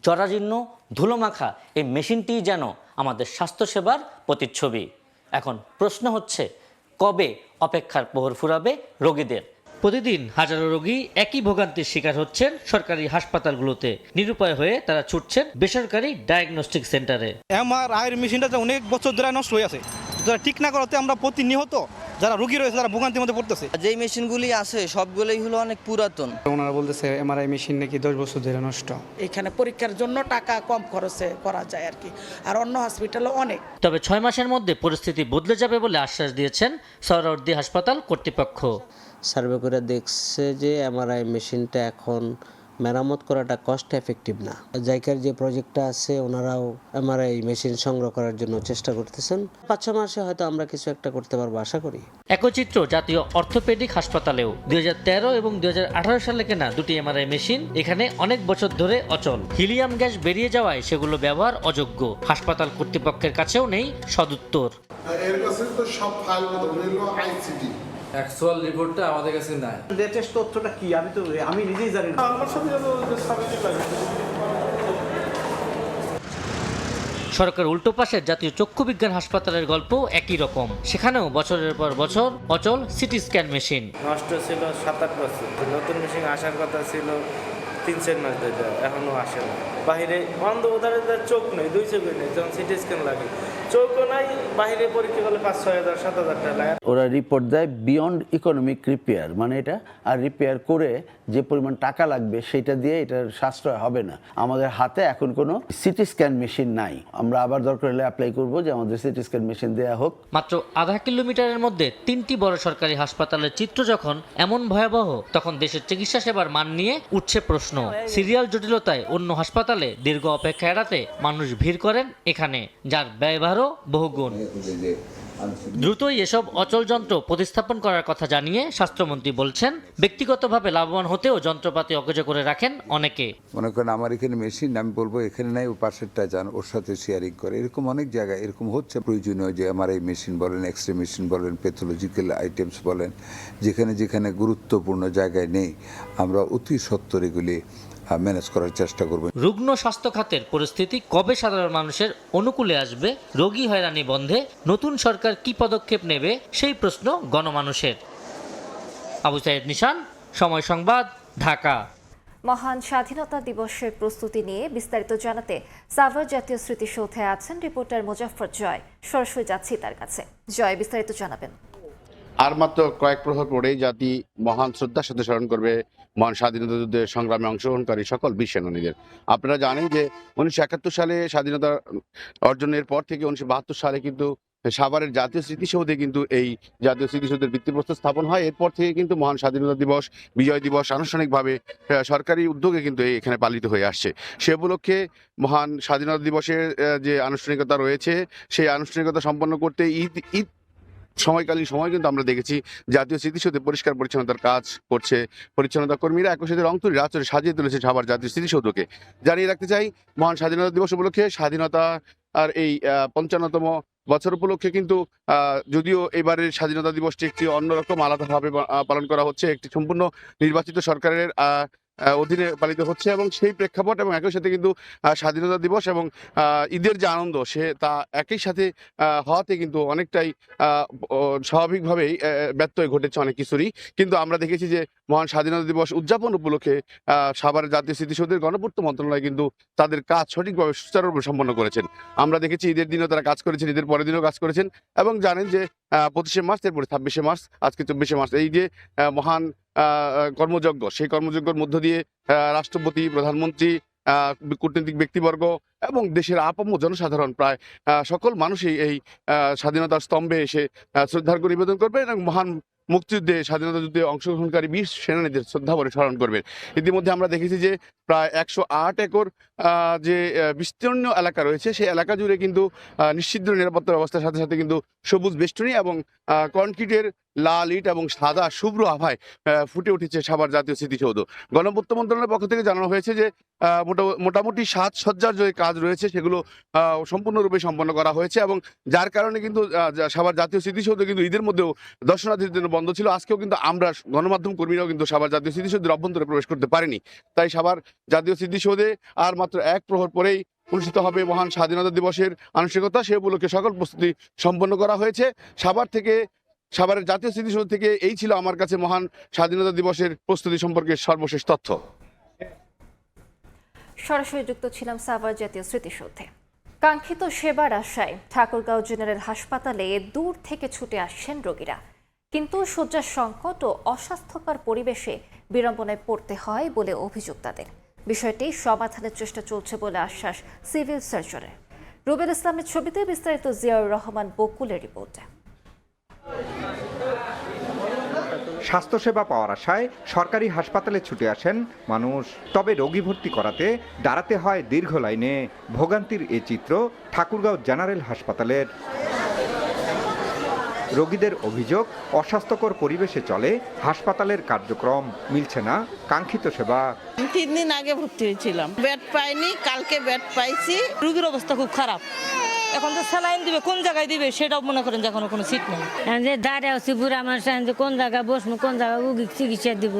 S20: জরাজীর্ণ, ধুলোমাখা এই মেশিনটি যেন আমাদের স্বাস্থ্যসেবার প্রতিচ্ছবি। এখন প্রশ্ন হচ্ছে, কবে অপেক্ষার প্রহর ফুরাবে রোগীদের? প্রতিদিন হাজারো রোগী একই ভোগান্তির শিকার হচ্ছেন সরকারি হাসপাতালগুলোতে। নিরুপায় হয়ে তারা ছুটছেন বেসরকারি ডায়াগনস্টিক সেন্টারে।
S5: এমআরআই মেশিনটা অনেক বছর ধরে নষ্ট হয়ে আছে, যারা ঠিক না করাতে আমরা প্রতিনিয়ত যারা রোগী রয়েছে তারা ভোগান্তির মধ্যে পড়তেছে।
S21: যেই মেশিনগুলি আছে সবগুলোই হলো অনেক পুরাতন।
S2: ওনারা বলতেছে এমআরআই মেশিন নাকি 10 বছর ধরে নষ্ট।
S22: এখানে পরীক্ষার জন্য টাকা কম খরচে করা যায় আর কি, আর অন্য হসপিটালে অনেক।
S20: তবে 6 মাসের মধ্যে পরিস্থিতি বদলে যাবে বলে আশ্বাস দিয়েছেন সোহরাওয়ার্দী হাসপাতাল কর্তৃপক্ষ।
S23: সার্ভে করে দেখছে যে এমআরআই মেশিনটা এখন মেরামত করাটা কস্ট এফেক্টিভ না। জাইকার যে প্রজেক্টটা আছে ওনারাও এমআরআই মেশিন সংগ্রহ করার জন্য চেষ্টা করতেছেন। 5-6 মাসে হয়তো আমরা কিছু একটা করতে পারবো আশা করি।
S20: একই চিত্র জাতীয় অর্থোপেডিক হাসপাতালেও। 2013 এবং 2018 সালে কেনা দুটি এমআরআই মেশিন এখানে অনেক বছর ধরে অচল। হিলিয়াম গ্যাস বেরিয়ে যাওয়ায় সেগুলো ব্যবহার অযোগ্য। হাসপাতাল কর্তৃপক্ষের কাছেও নেই সদুত্তর।
S13: এর কাছে তো সব ফাইল হলো আইসিডি,
S11: অ্যাকচুয়াল রিপোর্টটা আমাদের কাছে নাই।
S2: লেটেস্ট তথ্যটা কি আমি নিজেই জানি না। আমার সাথে
S20: সরকার উল্টো পাশে জাতীয় চক্ষু বিজ্ঞান হাসপাতালের গল্প একই রকম। সেখানেও বছরের পর বছর অচল সিটি স্ক্যান মেশিন।
S2: নষ্ট ছিল 7-8 বছর, নতুন মেশিন আসার কথা ছিল
S1: 3-4 মাস ধরে এখনো আসে না। বাইরে অন্ধ উদারের চোখ নেই, 2 চোখই নেই, যখন সিটি স্ক্যান লাগে চোখও নাই, বাইরে পরীক্ষা করলে 5-6 হাজার 7 হাজার টাকা লাগে।
S8: ওরা রিপোর্ট দেয় বিয়ন্ড ইকোনমিক রিপেয়ার, মানে এটা আর রিপেয়ার করে যে পরিমাণ টাকা লাগবে সেটা দিয়ে এটার সাশ্রয় হবে না। আমাদের হাতে এখন কোনো সিটি স্ক্যান মেশিন নাই, আমরা আবার দরকার হলে অ্যাপ্লাই করব যে আমাদের সিটি স্ক্যান মেশিন দেওয়া হোক।
S20: মাত্র আধা কিলোমিটারের মধ্যে 3টি বড় সরকারি হাসপাতালের চিত্র যখন এমন ভয়াবহ, তখন দেশের চিকিৎসা সেবার মান নিয়ে উঠছে প্রশ্ন। সিরিয়াল জটিলতায় অন্য হাসপাতালে দীর্ঘ অপেক্ষা এড়াতে মানুষ ভিড় করেন এখানে, যার ব্যয়ভারও বহুগুণ। দ্রুতই এসব অচল যন্ত্র প্রতিস্থাপন করার কথা জানিয়ে স্বাস্থ্যমন্ত্রী বলছেন, ব্যক্তিগতভাবে লাভবান হতেও যন্ত্রপাতি অকেজো করে রাখেন অনেকে।
S9: মনে করেন আমার এখানে মেশিন, আমি বলবো এখানে নাই, ও পাশেরটা যান, ওর সাথে শেয়ারিং করে। এরকম অনেক জায়গায় এরকম হচ্ছে। প্রয়োজনীয় যে আমার এই মেশিন বলেন, এক্সরে মেশিন বলেন, প্যাথোলজিক্যাল আইটেমস বলেন, যেখানে যেখানে গুরুত্বপূর্ণ জায়গায় নেই, আমরা অতি সত্বর এগুলি ম্যানেজ করার চেষ্টা করব।
S20: রুগ্ন স্বাস্থ্য খাতের পরিস্থিতি কবে সাধারণ মানুষের অনুকূলে আসবে, রোগী হয়রানি বন্ধে নতুন সরকার কি পদক্ষেপ নেবে, সেই প্রশ্ন গণমানুষের। আবু সাইদ নিশান, সময় সংবাদ, ঢাকা।
S3: মহান স্বাধীনতা দিবসের প্রস্তুতি নিয়ে বিস্তারিত জানাতে সাভার জাতীয় স্মৃতিসৌধে আছেন রিপোর্টার মোজাফফর জয়। সরাসরি যাচ্ছি তার কাছে। জয়, বিস্তারিত জানাবেন।
S24: আর মাত্র কয়েক প্রহর পরেই জাতি মহান শ্রদ্ধার সাথে স্মরণ করবে মহান স্বাধীনতা যুদ্ধের সংগ্রামে অংশগ্রহণকারী সকল বীর সেনানীদের। আপনারা জানেন যে 1971 সালে স্বাধীনতা অর্জনের পর থেকে 1972 সালে কিন্তু সাভারের জাতীয় স্মৃতিসৌধে কিন্তু এই জাতীয় স্মৃতিসৌধের ভিত্তিপ্রস্তর স্থাপন হয়। এরপর থেকে কিন্তু মহান স্বাধীনতা দিবস, বিজয় দিবস আনুষ্ঠানিকভাবে সরকারি উদ্যোগে কিন্তু এখানে পালিত হয়ে আসছে। সে উপলক্ষে মহান স্বাধীনতা দিবসের যে আনুষ্ঠানিকতা রয়েছে, সেই আনুষ্ঠানিকতা সম্পন্ন করতে ঈদ সময়কালীন সময় কিন্তু আমরা দেখেছি জাতীয় স্মৃতিসৌধে পরিষ্কার পরিচ্ছন্নতার কাজ করছে পরিচ্ছন্নতা কর্মীরা। একই সাথে রং তুলি আচরে সাজিয়ে তুলেছে সাভার জাতীয় স্মৃতিসৌধকে। জানিয়ে রাখতে চাই, মহান স্বাধীনতা দিবস উপলক্ষে স্বাধীনতা আর এই 55তম বছর উপলক্ষে কিন্তু যদিও এবারের স্বাধীনতা দিবসটি একটি অন্যরকম আলাদাভাবে পালন করা হচ্ছে, একটি সম্পূর্ণ নির্বাচিত সরকারের অধীনে পালিত হচ্ছে, এবং সেই প্রেক্ষাপট এবং একই সাথে কিন্তু স্বাধীনতা দিবস এবং ঈদের যে আনন্দ তা একই সাথে হওয়াতে কিন্তু অনেকটাই স্বাভাবিকভাবেই ব্যত্যয় ঘটেছে অনেক কিছুরই। কিন্তু আমরা দেখেছি যে মহান স্বাধীনতা দিবস উদযাপন উপলক্ষে সাভারের জাতীয় স্মৃতিসৌধের গণপূর্ত মন্ত্রণালয় কিন্তু তাদের কাজ সঠিকভাবে সুচারুরূপে সম্পন্ন করেছেন। আমরা দেখেছি ঈদের দিনও তারা কাজ করেছেন, ঈদের পরের দিনও কাজ করেছেন, এবং জানেন যে 25শে মার্চ, এরপরে 26শে মার্চ, আজকে 24শে মার্চ, এই যে মহান কর্মযজ্ঞ, সেই কর্মযজ্ঞের মধ্য দিয়ে রাষ্ট্রপতি, প্রধানমন্ত্রী, কূটনৈতিক ব্যক্তিবর্গ এবং দেশের আপামর জনসাধারণ প্রায় সকল মানুষই এই স্বাধীনতার স্তম্ভে এসে শ্রদ্ধার্ঘ্য নিবেদন করবে এবং মহান মুক্তিযুদ্ধে, স্বাধীনতা যুদ্ধে অংশগ্রহণকারী বীর সেনানীদের শ্রদ্ধা ভরে স্মরণ করবেন। ইতিমধ্যে আমরা দেখেছি যে প্রায় 108 একর যে বিস্তীর্ণ এলাকা রয়েছে, সেই এলাকা জুড়ে কিন্তু নিশ্চিদ্র নিরাপত্তা ব্যবস্থার সাথে সাথে কিন্তু সবুজ বেষ্টনী এবং কনক্রিটের লাল ইট এবং সাদা শুভ্র আভায় ফুটে উঠেছে সাভার জাতীয় স্মৃতিসৌধ। গণপূর্ত মন্ত্রণালয়ের পক্ষ থেকে জানানো হয়েছে যে মোটামুটি সাজসজ্জার যে কাজ রয়েছে সেগুলো সম্পূর্ণরূপে সম্পন্ন করা হয়েছে, এবং যার কারণে কিন্তু সাভার জাতীয় স্মৃতিসৌধ কিন্তু ঈদের মধ্যেও দর্শনার্থীদের জন্য বন্ধ ছিল। আজকেও কিন্তু আমরা গণমাধ্যম কর্মীরাও কিন্তু সাভার জাতীয় স্মৃতিসৌধের অভ্যন্তরে প্রবেশ করতে পারিনি। তাই সাভার জাতীয় স্মৃতিসৌধে আর মাত্র এক প্রহর পরেই অনুষ্ঠিত হবে মহান স্বাধীনতা দিবসের আনুষ্ঠানিকতা। সে উপলক্ষে সকল প্রস্তুতি সম্পন্ন করা হয়েছে। সাভারের জাতীয় স্মৃতিসৌধ থেকে এই ছিল আমার কাছে মহান স্বাধীনতা দিবসের প্রস্তুতি সম্পর্কে সর্বশেষ তথ্য।
S3: সরাসরি যুক্ত ছিলাম সাভার জাতীয় স্মৃতিসৌধে। কাঙ্ক্ষিত সেবার আশায় ঠাকুরগাঁও জেনারেল হাসপাতালে দূর থেকে ছুটে আসছেন রোগীরা, কিন্তু শয্যার সংকট ও অস্বাস্থ্যকর পরিবেশে বিড়ম্বনায় পড়তে হয় বলে অভিযোগ তাদের। বিষয়টি সমাধানের চেষ্টা চলছে বলে আশ্বাস সিভিল সার্জনের। রুবেল ইসলামের ছবিতে বিস্তারিত জিয়াউর রহমান বকুলের রিপোর্টে।
S25: স্বাস্থ্যসেবা পাওয়ার আশায় সরকারি হাসপাতালে ছুটে আসেন মানুষ, তবে রোগী ভর্তি করাতে দাঁড়াতে হয় দীর্ঘ লাইনে। ভোগান্তির এ চিত্র ঠাকুরগাঁও জেনারেল হাসপাতালের। রোগীদের অভিযোগ, অস্বাস্থ্যকর পরিবেশে চলে হাসপাতালের কার্যক্রম, মিলছে না কাঙ্ক্ষিত সেবা।
S26: 3 দিন আগে ভর্তি হয়েছিলাম, বেড পাইনি, কালকে বেড পাইছি। রোগীর অবস্থা খুব খারাপ, এখন তো স্যালাইন দিবে, কোন জায়গায় দিবে সেটাও মনে করেন যে এখন কোনো সিট নেই।
S27: যে দাঁড়িয়ে আছি বুড়া মানুষ, কোন জায়গায় বসবো, কোন জায়গায় রোগী চিকিৎসা দিব।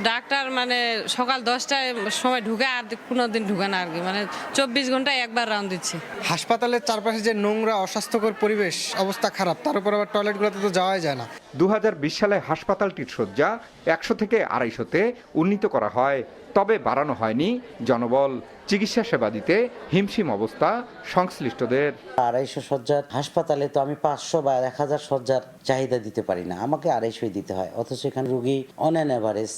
S28: ডাক্তার মানে সকাল 10টায় সময় ঢুকে, আর কোনো দিন ঢুকে না আর কি, মানে 24 ঘন্টায় একবার রাউন্ড দিচ্ছে।
S29: হাসপাতালের চারপাশে যে নোংরা অস্বাস্থ্যকর পরিবেশ, অবস্থা খারাপ, তার উপর আবার টয়লেটগুলোতে তো যাওয়াই যায় না।
S25: 2020 সালে হাসপাতালটির শয্যা 100 থেকে 250-তে উন্নীত করা হয়, তবে বাড়ানো হয়নি জনবল। চিকিৎসা সেবা দিতে হিমশিম অবস্থা সংশ্লিষ্টদের।
S23: 250 শয্যার হাসপাতালে তো আমি 500 বা 1000 শয্যার চাহিদা দিতে পারি না, আমাকে 250 দিতে হয়, অথচ এখানে রোগী অন অ্যান অ্যাভারেজ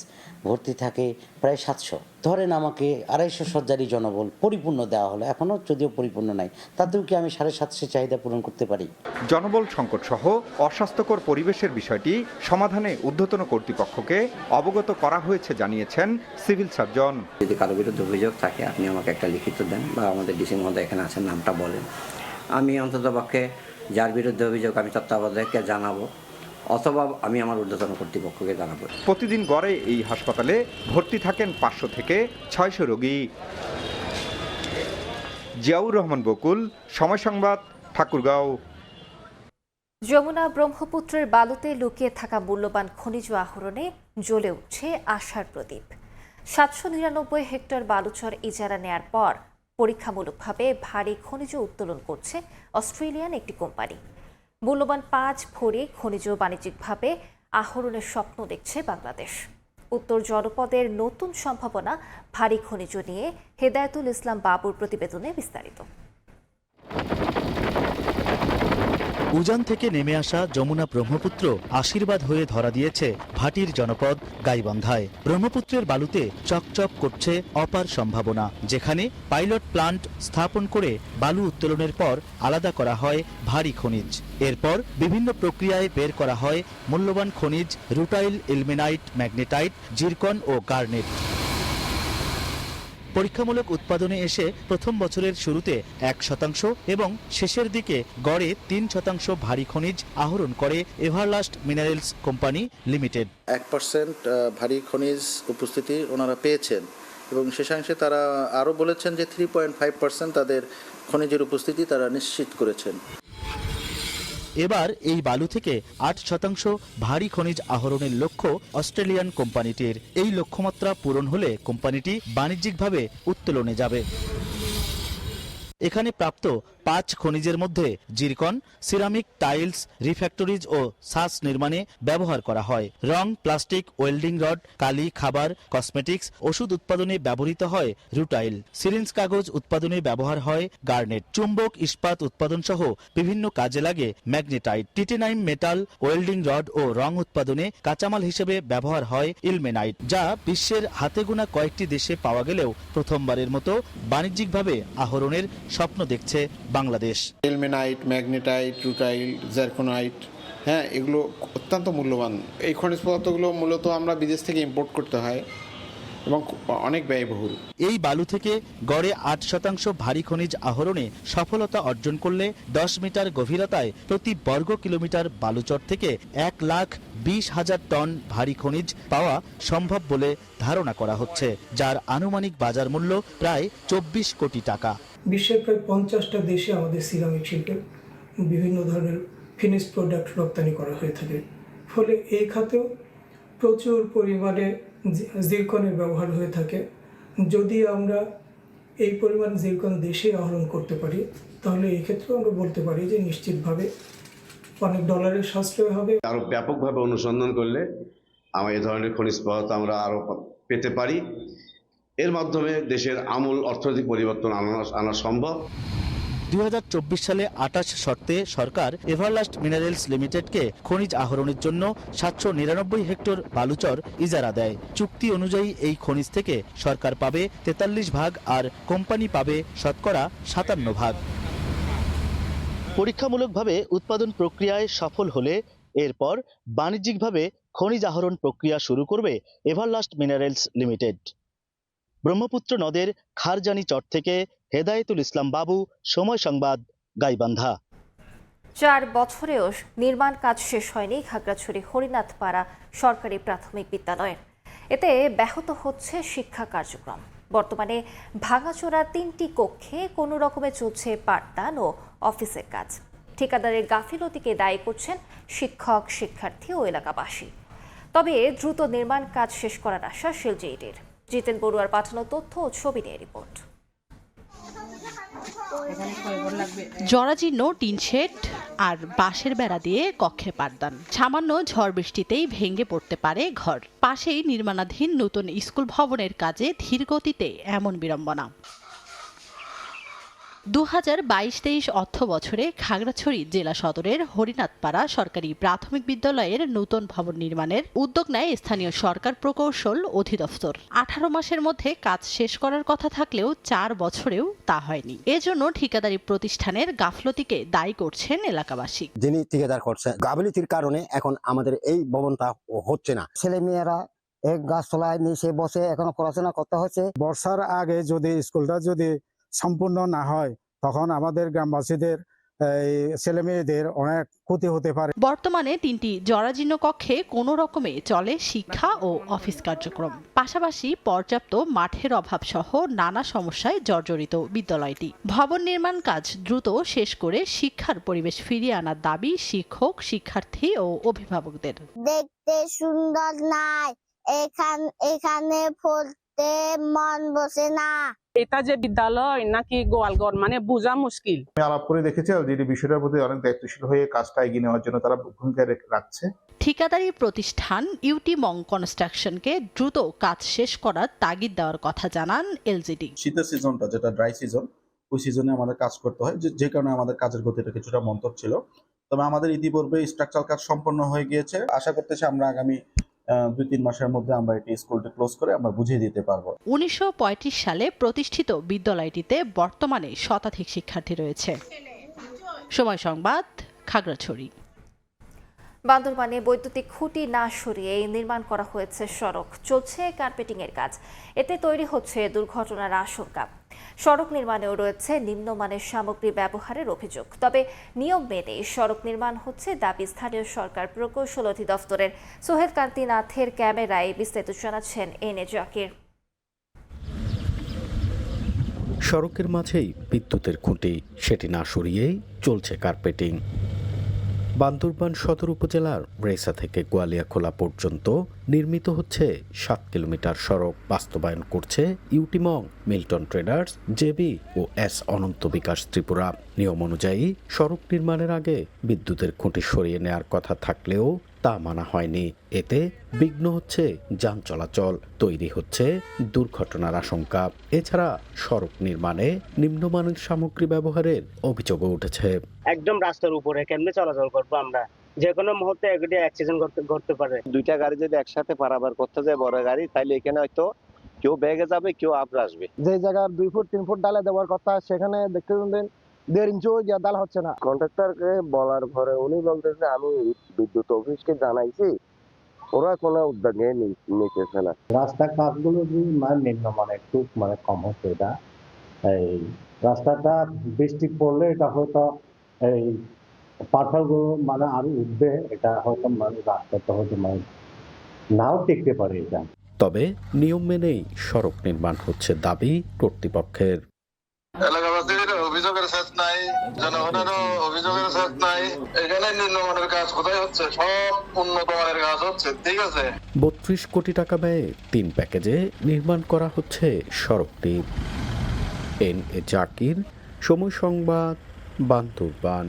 S23: ভর্তি থাকে প্রায় 700। ধরেন আমাকে 250 শয্যারই জনবল পরিপূর্ণ দেওয়া হলো, এখনও যদিও পরিপূর্ণ নাই, তাতেও কি আমি 750 চাহিদা পূরণ করতে পারি?
S25: জনবল সংকট সহ অস্বাস্থ্যকর পরিবেশের বিষয়টি সমাধানে ঊর্ধ্বতন কর্তৃপক্ষকে অবগত করা হয়েছে জানিয়েছেন সিভিল সার্জন।
S23: যদি কারো বিরুদ্ধে অভিযোগ থাকে আপনি আমাকে একটা লিখিত দেন বা আমাদের ডিসি মহোদয় এখানে আছেন, নামটা বলেন, আমি অন্ততপক্ষে যার বিরুদ্ধে অভিযোগ আমি তত্ত্বাবধায়ককে জানাবো, অথবা আমি আমার ঊর্ধ্বতন কর্তৃপক্ষকে জানাবো।
S25: প্রতিদিন গড়ে এই হাসপাতালে ভর্তি থাকেন 500 থেকে 600 রোগী। জিয়াউর রহমান বকুল, সময় সংবাদ, ঠাকুরগাঁও।
S3: যমুনা ব্রহ্মপুত্রের বালুতে লুকিয়ে থাকা মূল্যবান খনিজ আহরণে জ্বলে উঠছে আশার প্রদীপ। 799 হেক্টর বালুচর ইজারা নেয়ার পর পরীক্ষামূলকভাবে ভারী খনিজ উত্তোলন করছে অস্ট্রেলিয়ান একটি কোম্পানি। মূল্যবান 5 ভরি খনিজ বাণিজ্যিকভাবে আহরণের স্বপ্ন দেখছে বাংলাদেশ। উত্তর জনপদের নতুন সম্ভাবনা ভারী খনিজ নিয়ে হেদায়েতুল ইসলাম বাবুর প্রতিবেদনে বিস্তারিত।
S7: উজান থেকে নেমে আসা যমুনা ব্রহ্মপুত্র আশীর্বাদ হয়ে ধরা দিয়েছে ভাটির জনপদ গাইবান্ধায়। ব্রহ্মপুত্রের বালুতে চকচক করছে অপার সম্ভাবনা, যেখানে পাইলট প্লান্ট স্থাপন করে বালু উত্তোলনের পর আলাদা করা হয় ভারী খনিজ। এরপর বিভিন্ন প্রক্রিয়ায় বের করা হয় মূল্যবান খনিজ রুটাইল, ইলমেনাইট, ম্যাগনেটাইট, জিরকন ও গার্নেট। পরীক্ষামূলক উৎপাদনে এসে প্রথম বছরের শুরুতে 1% এবং শেষের দিকে গড়ে 3% ভারী খনিজ আহরণ করে এভারলাস্ট মিনারেলস কোম্পানি লিমিটেড।
S10: 1% ভারী খনিজ উপস্থিতি ওনারা পেয়েছেন এবং শেষাংশে তারা আরও বলেছেন যে 3.5% তাদের খনিজের উপস্থিতি তারা নিশ্চিত করেছেন।
S7: এবার এই বালু থেকে 8% ভারী খনিজ আহরণের লক্ষ্য অস্ট্রেলিয়ান কোম্পানিটির। এই লক্ষ্যমাত্রা পূরণ হলে কোম্পানিটি বাণিজ্যিকভাবে উত্তোলনে যাবে। এখানে প্রাপ্ত 5 খনিজের মধ্যে জিরকন সিরামিক, টাইলস, রিফ্যাক্টরিজ ও সাস নির্মাণে ব্যবহার করা হয়। রং, প্লাস্টিক, ওয়েল্ডিং রড, কালি, খাবার, কসমেটিক্স, ওষুধ উৎপাদনে ব্যবহৃত হয় রুটাইল। সিরিঞ্জ কাগজ উৎপাদনে ব্যবহার হয় গার্নেট। চুম্বক, ইস্পাত উৎপাদন সহ বিভিন্ন কাজে লাগে ম্যাগনেটাইট। টিটেনাইম, মেটাল, ওয়েল্ডিং রড ও রং উৎপাদনে কাঁচামাল হিসেবে ব্যবহার হয় ইলমেনাইট, যা বিশ্বের হাতে গোনা কয়েকটি দেশে পাওয়া গেলেও প্রথমবারের মতো বাণিজ্যিকভাবে আহরণের স্বপ্ন দেখছে বাংলাদেশ।
S12: ইলমেনাইট, ম্যাগনেটাইট, রুটাইল, জারকোনাইট, এগুলো অত্যন্ত মূল্যবান। এই খনিজ পদার্থগুলো মূলত আমরা বিদেশ থেকে ইম্পোর্ট করতে হয় এবং অনেক ব্যয়বহুল।
S7: এই বালু থেকে গড়ে 8% ভারী খনিজ আহরণে সফলতা অর্জন করলে 10 মিটার গভীরতায় প্রতি বর্গ কিলোমিটার বালুচর থেকে 1,20,000 টন ভারী খনিজ পাওয়া সম্ভব বলে ধারণা করা হচ্ছে, যার আনুমানিক বাজার মূল্য প্রায় 24 কোটি টাকা।
S14: বিশ্বের প্রায় 50টা দেশে আমাদের সিরামিক শিল্পের বিভিন্ন ধরনের ফিনিশ প্রোডাক্ট রপ্তানি করা হয়ে থাকে। ফলে এই খাতেও প্রচুর পরিমাণে জিরকনের ব্যবহার হয়ে থাকে। যদি আমরা এই পরিমাণ জিরকন দেশে আহরণ করতে পারি তাহলে এই ক্ষেত্রে আমরা বলতে পারি যে নিশ্চিতভাবে অনেক ডলারের সাশ্রয় হবে।
S15: আরও ব্যাপকভাবে অনুসন্ধান করলে আমরা এই ধরনের খনিজ পদার্থ আমরা আরও পেতে পারি। এর মাধ্যমে দেশের আমূল অর্থনৈতিক পরিবর্তন আনা সম্ভব।
S7: 2024 সালে 28 শর্তে সরকার এভারলাস্ট মিনারেলস লিমিটেডকে খনিজ আহরণের জন্য 799 হেক্টর বালুচর ইজারা দেয়। চুক্তি অনুযায়ী এই খনিজ থেকে সরকার পাবে 43 ভাগ আর কোম্পানি পাবে শতকরা 57 ভাগ। পরীক্ষামূলকভাবে উৎপাদন প্রক্রিয়ায় সফল হলে এরপর বাণিজ্যিকভাবে খনিজ আহরণ প্রক্রিয়া শুরু করবে এভারলাস্ট মিনারেলস লিমিটেড। ব্রহ্মপুত্র নদের খারজানি চর থেকে হেদায়েতুল ইসলাম বাবু, সময় সংবাদ, গাইবান্ধা।
S3: 4 বছরেও নির্মাণ কাজ শেষ হয়নি খাগড়াছড়ি হরিনাথপাড়া সরকারি প্রাথমিক বিদ্যালয়ের। এতে ব্যাহত হচ্ছে শিক্ষা কার্যক্রম। বর্তমানে ভাঙাচোরা 3টি কক্ষে কোনো রকমে চলছে পাঠদান ও অফিসের কাজ। ঠিকাদারের গাফিলতিকে দায়ী করছেন শিক্ষক, শিক্ষার্থী ও এলাকাবাসী। তবে দ্রুত নির্মাণ কাজ শেষ করার আশ্বাস এলজিইডির। জিতেন বড়ুয়ার পাঠানো তথ্য ও ছবি নিয়ে রিপোর্ট।
S16: জরাজীর্ণ টিন শেড,
S4: আর বাঁশের বেড়া দিয়ে কক্ষে পাঠদান। সামান্য ঝড় বৃষ্টিতেই ভেঙে পড়তে পারে ঘর। পাশেই নির্মাণাধীন নতুন স্কুল ভবনের কাজে ধীর গতিতে এমন বিড়ম্বনা। 2022-23 অর্থ বছরে খাগড়াছড়ি জেলা সদরের হরিনাথপাড়া সরকারি প্রাথমিক বিদ্যালয়ের নতুন ভবন নির্মাণের উদ্যোগ নেয় স্থানীয় সরকার প্রকৌশল অধিদপ্তর। 18 মাসের মধ্যে কাজ শেষ করার কথা থাকলেও 4 বছরেও তা হয়নি। এজন্য ঠিকাদারি প্রতিষ্ঠানের গাফলতিকে দায়ী করছেন এলাকাবাসী।
S5: যিনি ঠিকাদার করছে গাফলতির কারণে এখন আমাদের এই ভবনটা হচ্ছে না। ছেলে মেয়েরা এক গাছতলায় নিচে বসে এখনো পড়াশোনা করতে হচ্ছে।
S6: বর্ষার আগে যদি স্কুলটা যদি সম্পূর্ণ না হয় তখন আমাদের গ্রামবাসীদের ছেলে মেয়েদের অনেক ক্ষতি হতে পারে।
S4: বর্তমানে 3টি জরাজীর্ণ কক্ষে কোনো রকমে চলে শিক্ষা ও অফিস কার্যক্রম। পাশাপাশি পর্যাপ্ত মাঠের অভাব সহ নানা সমস্যায় জর্জরিত বিদ্যালয়টি। ভবন নির্মাণ কাজ দ্রুত শেষ করে শিক্ষার পরিবেশ ফিরিয়ে আনার দাবি শিক্ষক, শিক্ষার্থী ও অভিভাবকদের।
S16: দেখতে সুন্দর নাই, এখানে পড়তে মন বসে না।
S17: এটা যে বিদ্যালয় নাকি গোয়ালঘর মানে বোঝা মুশকিল।
S18: আমি আলাপ করে দেখেছি এলজিডি বিষয়টার প্রতি অনেক দায়িত্বশীল হয়ে কাজটা এগিয়ে নেওয়ার জন্য তারা ভূমিকা রাখছে।
S4: ঠিকাদারি প্রতিষ্ঠান ইউটি মং কনস্ট্রাকশনকে দ্রুত কাজ শেষ করার তাগিদ দেওয়ার কথা জানান এলজিডি।
S19: শীতের সিজনটা যেটা ড্রাই সিজন, ওই সিজনে আমাদের কাজ করতে হয়, যে কারণে আমাদের কাজের গতিটা কিছুটা মন্তর ছিল। তবে আমাদের ইতিপূর্বে স্ট্রাকচারাল কাজ সম্পন্ন হয়ে গিয়েছে। আশা করতেছি আমরা আগামী 2-3 মাসের মধ্যে আমরা এটি স্কুলটি ক্লোজ করে আমরা বুঝিয়ে দিতে পারবো।
S4: 1935 সালে প্রতিষ্ঠিত বিদ্যালয়টিতে বর্তমানে শতাধিক শিক্ষার্থী রয়েছে। সময় সংবাদ, খাগড়াছড়ি।
S3: বান্দরবানে বৈদ্যুতিক খুঁটি না সরিয়ে নির্মাণ করা হয়েছে সড়ক, চলছে কার্পেটিংয়ের কাজ। এতে তৈরি হচ্ছে দুর্ঘটনার আশঙ্কা। সড়ক নির্মাণেও রয়েছে নিম্নমানের সামগ্রী ব্যবহারের অভিযোগ। তবে নিয়ম মেনে সড়ক নির্মাণ হচ্ছে দাবি স্থানীয় সরকার প্রকৌশল অধিদপ্তরের। সোহেল কান্তি নাথের ক্যামেরায় বিস্তারিত জানাচ্ছেন এনএ জাকির।
S21: সড়কের মাঝেই বিদ্যুতের খুঁটি, সেটি না সরিয়েই চলছে কার্পেটিং। বান্দরবান সদর উপজেলার রেসা থেকে গোয়ালিয়াখোলা পর্যন্ত নির্মিত হচ্ছে 7 কিলোমিটার সড়ক। বাস্তবায়ন করছে ইউটিমং, মিল্টন ট্রেডার্স, জেবি ও এস অনন্ত বিকাশ ত্রিপুরা। নিয়ম অনুযায়ী সড়ক নির্মাণের আগে বিদ্যুতের খুঁটি সরিয়ে নেওয়ার কথা থাকলেও তা মানা হয়নি। এতে বিঘ্ন হচ্ছে যান চলাচল, তৈরি হচ্ছে দুর্ঘটনার আশঙ্কা। এছাড়া সড়ক নির্মাণে নিম্নমানের সামগ্রী ব্যবহারের অভিযোগও উঠেছে।
S29: একদম রাস্তার উপরে কেমনে চলাচল করবো আমরা? যে কোনো মুহূর্তে একটা অ্যাক্সিডেন্ট করতে পারে।
S30: দুইটা গাড়ি যদি একসাথে পারাবার করতে যায় বড় গাড়ি, তাইলে এখানে হয়তো কেউ বেগে যাবে, কেউ আপরে আসবে।
S6: যে জায়গার 2 ফুট 3 ফুট ডালে দেওয়ার কথা সেখানে দেখতে শুনবেন 1.5 ইঞ্চিও ডাল হচ্ছে না।
S30: কন্ট্রাক্টরকে বলার পরে উনি বলতেছে আমি বিদ্যুৎ অফিসকে জানাইছি, ওরা কোনো উদ্যোগ নিতেছে না।
S6: রাস্তার কাজগুলো নিম্নমানের একটু কম হচ্ছে। এটা এই রাস্তাটা বৃষ্টি পড়লে এটা হয়তো এই পাথরগুলো আরো উঠবে। এটা হয়তো রাস্তাটা হয়তো নাও টিকতে পারে এটা।
S21: তবে নিয়ম মেনেই সড়ক নির্মাণ হচ্ছে দাবি কর্তৃপক্ষের।
S30: এলাকাবাসীর অভিযোগের শেষ নাই, জনগণেরও অভিযোগের শেষ নাই। এখানে নিম্নমানের কাজ কোথায় হচ্ছে? সব উন্নত মানের কাজ হচ্ছে, ঠিক আছে।
S21: 32 কোটি টাকা ব্যয়ে 3 প্যাকেজে নির্মাণ করা হচ্ছে সড়কটি। এনএ জাকির, সময় সংবাদ, বান্দরবান।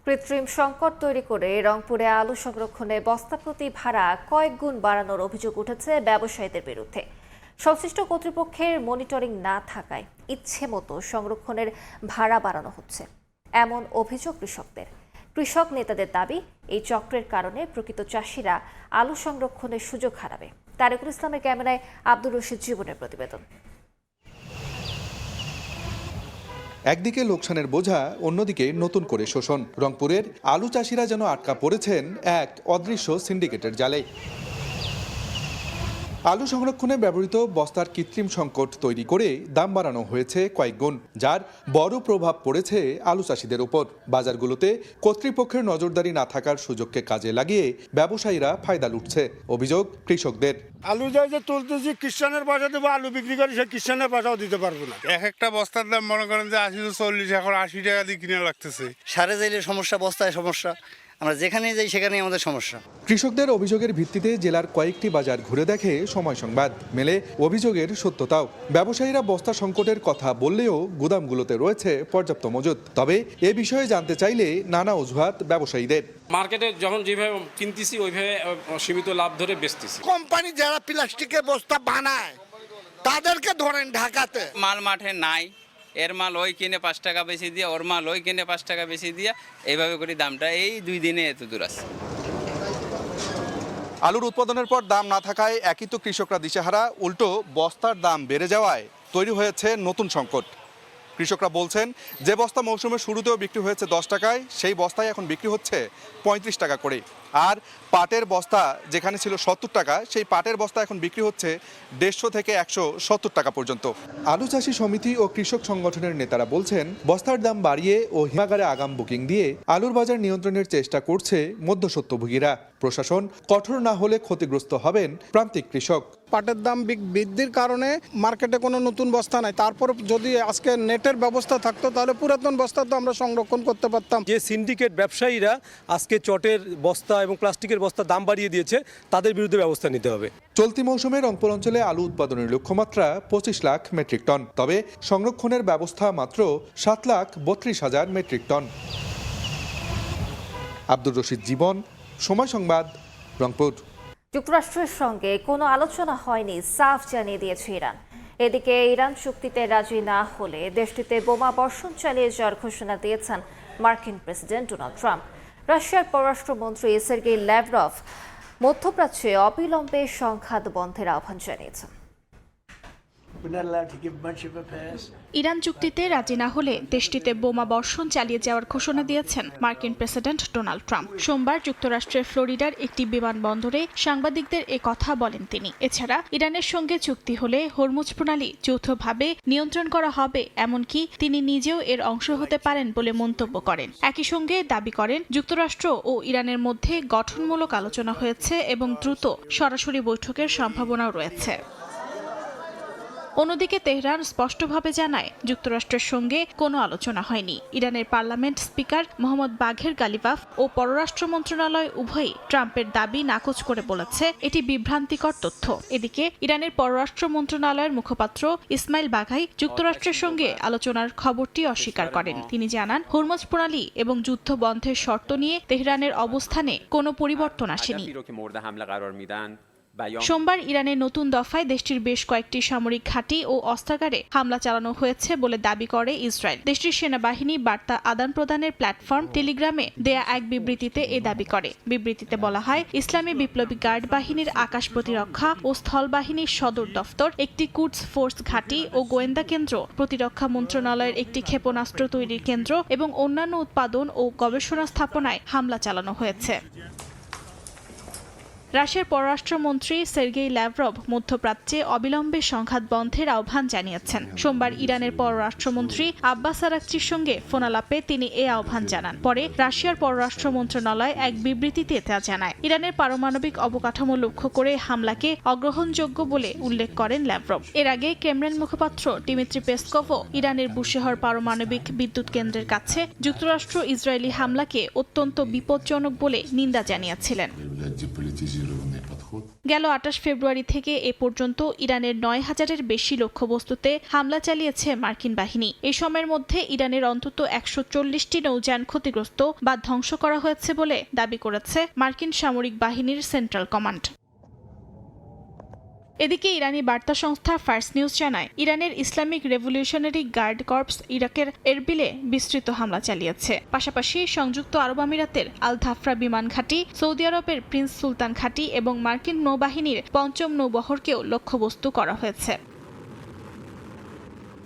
S3: কৃত্রিম সংকট তৈরি করে রংপুরে আলু সংরক্ষণে বস্তা প্রতি ভাড়া কয়েক গুণ বাড়ানোর অভিযোগ উঠেছে ব্যবসায়ীদের বিরুদ্ধে। সংশ্লিষ্ট কর্তৃপক্ষের মনিটরিং না থাকায় ইচ্ছে মতো সংরক্ষণের ভাড়া বাড়ানো হচ্ছে, এমন অভিযোগ কৃষকদের। কৃষক নেতাদের দাবি, এই চক্রের কারণে প্রকৃত চাষিরা আলু সংরক্ষণের সুযোগ হারাবে। তারেকুল ইসলামের ক্যামেরায় আব্দুর রশিদ জীবনের প্রতিবেদন।
S31: একদিকে লোকসানের বোঝা, অন্যদিকে নতুন করে শোষণ। রংপুরের আলু চাষিরা যেন আটকা পড়েছেন এক অদৃশ্য সিন্ডিকেটের জালে। আলু সংরক্ষণে ব্যবহৃত বস্তার কৃত্রিম সংকট তৈরি করে দাম বাড়ানো হয়েছে কয়েক গুণ, যার বড় প্রভাব পড়েছে আলু চাষিদের উপর। বাজারগুলোতে কর্তৃপক্ষের নজরদারি না থাকার সুযোগকে কাজে লাগিয়ে ব্যবসায়ীরা ফায়দা লুটছে, অভিযোগ কৃষকদের।
S6: আলু যে তুলতেছি খ্রিস্টানের পয়সা দেবো, আলু বিক্রি করি সে খ্রিস্টানের পয়সাও দিতে পারবো না।
S32: একটা বস্তার দাম মনে করেন যে 80-40, এখন 80 টাকা দিয়ে কিনে লাগতেছে।
S33: সারে যাইলে সমস্যা, বস্তায় সমস্যা,
S1: আমরা যেখানে যাই সেখানেই আমাদের সমস্যা।
S31: কৃষকদের অভিযোগের ভিত্তিতে জেলার কয়েকটি বাজার ঘুরে দেখে সময় সংবাদ, মেলে অভিযোগের সত্যতাও। ব্যবসায়ীরা বস্তা সংকটের কথা বললেও গুদামগুলোতে রয়েছে পর্যাপ্ত মজুদ। তবে এ বিষয়ে জানতে চাইলে নানা অজুহাত ব্যবসায়ীদের।
S2: মার্কেটে যখন যেভাবে কিনতেছি ওইভাবে সীমিত লাভ ধরে বেচতেছি।
S8: কোম্পানি যারা প্লাস্টিকের বস্তা বানায় তাদেরকে ধরেন ঢাকাতে
S9: মাল মাঠে নাই, এর মাল ওই কিনে 5 টাকা বেশি দিয়ে, ওর মাল ওই কিনে 5 টাকা বেশি দিয়ে, এইভাবে করে দামটা এই 2 দিনে এত দূর আছে।
S31: আলুর উৎপাদনের পর দাম না থাকায় একই তো কৃষকরা দিশেহারা, উল্টো বস্তার দাম বেড়ে যাওয়ায় তৈরি হয়েছে নতুন সংকট। কৃষকরা বলছেন, যে বস্তা মৌসুমের শুরুতেও বিক্রি হয়েছে 10 টাকায়, সেই বস্তায় এখন বিক্রি হচ্ছে 35 টাকা করে। আর পাটের বস্তা যেখানে ছিল 70 টাকা, সেই পাটের বস্তা এখন বিক্রি হচ্ছে 150 থেকে 170 টাকা পর্যন্ত। আলু চাষী সমিতি ও কৃষক সংগঠনের নেতারা বলছেন, বস্তার দাম বাড়িয়ে ও হিমাগারে আগাম বুকিং দিয়ে আলুর বাজার নিয়ন্ত্রণের চেষ্টা করছে মধ্যস্বত্বভোগীরা। প্রশাসন কঠোর না হলে ক্ষতিগ্রস্ত হবেন প্রান্তিক কৃষক।
S11: পাটের দাম বৃদ্ধির কারণে মার্কেটে কোনো নতুন বস্তা নাই। তারপর যদি আজকে নেটের ব্যবস্থা থাকতো তাহলে পুরাতন বস্তা তো আমরা সংরক্ষণ করতে পারতাম।
S13: যে সিন্ডিকেট ব্যবসায়ীরা আজকে চটের বস্তা এবং প্লাস্টিকের বস্তা দাম বাড়িয়ে দিয়েছে, তাদের বিরুদ্ধে ব্যবস্থা নিতে হবে।
S31: চলতি মৌসুমে রংপুর অঞ্চলে আলু উৎপাদনের লক্ষ্যমাত্রা 25 লাখ মেট্রিক টন, তবে সংরক্ষণের ব্যবস্থা মাত্র 7,32,000 মেট্রিক টন। আব্দুর রশিদ জীবন, সময় সংবাদ, রংপুর।
S3: যুক্তরাষ্ট্রের সঙ্গে কোনো আলোচনা হয়নি সাফ জানিয়ে দিয়েছে ইরান। এদিকে ইরান চুক্তিতে রাজি না হলে দেশটিতে বোমা বর্ষণ চালিয়ে যাওয়ার ঘোষণা দিয়েছেন মার্কিন প্রেসিডেন্ট ডোনাল্ড ট্রাম্প। রাশিয়ার পররাষ্ট্রমন্ত্রী সের্গেই ল্যাভরভ মধ্যপ্রাচ্যে অবিলম্বে সংঘাত বন্ধের আহ্বান জানিয়েছেন।
S20: ইরান চুক্তিতে রাজি না হলে দেশটিতে বোমা বর্ষণ চালিয়ে যাওয়ার ঘোষণা দিয়েছেন মার্কিন প্রেসিডেন্ট ডোনাল্ড ট্রাম্প। সোমবার যুক্তরাষ্ট্রের ফ্লোরিডার একটি বিমানবন্দরে সাংবাদিকদের এ কথা বলেন তিনি। এছাড়া ইরানের সঙ্গে চুক্তি হলে হরমুজ প্রণালী যৌথভাবে নিয়ন্ত্রণ করা হবে, এমনকি তিনি নিজেও এর অংশ হতে পারেন বলে মন্তব্য করেন। একই সঙ্গে দাবি করেন, যুক্তরাষ্ট্র ও ইরানের মধ্যে গঠনমূলক আলোচনা হয়েছে এবং দ্রুত সরাসরি বৈঠকের সম্ভাবনাও রয়েছে। অন্যদিকে তেহরান স্পষ্টভাবে জানায়, যুক্তরাষ্ট্রের সঙ্গে কোনো আলোচনা হয়নি। ইরানের পার্লামেন্ট স্পিকার মোহাম্মদ বাঘের গালিবাফ ও পররাষ্ট্র মন্ত্রণালয় উভয়ই ট্রাম্পের দাবি নাকচ করে বলেছে এটি বিভ্রান্তিকর তথ্য। এদিকে ইরানের পররাষ্ট্র মন্ত্রণালয়ের মুখপাত্র ইসমাইল বাঘাই যুক্তরাষ্ট্রের সঙ্গে আলোচনার খবরটি অস্বীকার করেন। তিনি জানান, হরমুজ প্রণালী এবং যুদ্ধ বন্ধের শর্ত নিয়ে তেহরানের অবস্থানে কোনো পরিবর্তন আসেনি। সোমবার ইরানের নতুন দফায় দেশটির বেশ কয়েকটি সামরিক ঘাঁটি ও অস্ত্রাগারে হামলা চালানো হয়েছে বলে দাবি করে ইসরায়েল। দেশটির সেনাবাহিনী বার্তা আদান প্রদানের প্ল্যাটফর্ম টেলিগ্রামে দেয়া এক বিবৃতিতে এ দাবি করে। বিবৃতিতে বলা হয়, ইসলামী বিপ্লবী গার্ড বাহিনীর আকাশ প্রতিরক্ষা ও স্থল বাহিনীর সদর দফতর, একটি কুডস ফোর্স ঘাঁটি ও গোয়েন্দা কেন্দ্র, প্রতিরক্ষা মন্ত্রণালয়ের একটি ক্ষেপণাস্ত্র তৈরির কেন্দ্র এবং অন্যান্য উৎপাদন ও গবেষণা স্থাপনায় হামলা চালানো হয়েছে। রাশিয়ার পররাষ্ট্রমন্ত্রী সের্গেই ল্যাভরভ মধ্যপ্রাচ্যে অবিলম্বে সংঘাত বন্ধের আহ্বান জানিয়েছেন। সোমবার ইরানের পররাষ্ট্রমন্ত্রী আব্বাস আরাকচির সঙ্গে ফোনালাপে তিনি এ আহ্বান জানান। পরে রাশিয়ার পররাষ্ট্র মন্ত্রণালয় এক বিবৃতিতে তা জানায়। ইরানের পারমাণবিক অবকাঠামো লক্ষ্য করে হামলাকে অগ্রহণযোগ্য বলে উল্লেখ করেন ল্যাভরভ। এর আগে ক্রেমলিন মুখপাত্র দিমিত্রি পেসকভও ইরানের বুশেহর পারমাণবিক বিদ্যুৎ কেন্দ্রের কাছে যুক্তরাষ্ট্র ইসরায়েলি হামলাকে অত্যন্ত বিপজ্জনক বলে নিন্দা জানিয়েছিলেন। গেল 28 ফেব্রুয়ারি থেকে এ পর্যন্ত ইরানের 9,000-এর বেশি লক্ষ্যবস্তুতে হামলা চালিয়েছে মার্কিন বাহিনী। এই সময়ের মধ্যে ইরানের অন্তত 140টি নৌযান ক্ষতিগ্রস্ত বা ধ্বংস করা হয়েছে বলে দাবি করেছে মার্কিন সামরিক বাহিনীর সেন্ট্রাল কমান্ড। এদিকে ইরানি বার্তা সংস্থা ফার্স নিউজ জানায়, ইরানের ইসলামিক রেভলিউশনারি গার্ড কর্পস ইরাকের এরবিলে বিস্তৃত হামলা চালিয়েছে। পাশাপাশি সংযুক্ত আরব আমিরাতের আল ধাফরা বিমান ঘাঁটি, সৌদি আরবের প্রিন্স সুলতান ঘাঁটি এবং মার্কিন নৌবাহিনীর 5ম নৌবহরকেও লক্ষ্যবস্তু করা হয়েছে।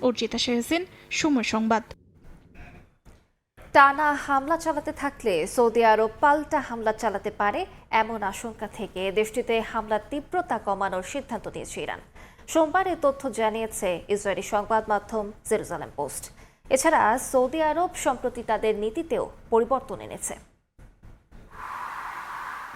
S20: অর্জিতা শেহসিন, সময় সংবাদ।
S3: টানা হামলা চালাতে থাকলে সৌদি আরব পাল্টা হামলা চালাতে পারে এমন আশঙ্কা থেকে দেশটিতে হামলার তীব্রতা কমানোর সিদ্ধান্ত নিয়েছে ইরান। সোমবার এ তথ্য জানিয়েছে ইসরায়েলি সংবাদ মাধ্যম জেরুজালেম পোস্ট। এছাড়া সৌদি আরব সম্প্রতি তাদের নীতিতেও পরিবর্তন এনেছে।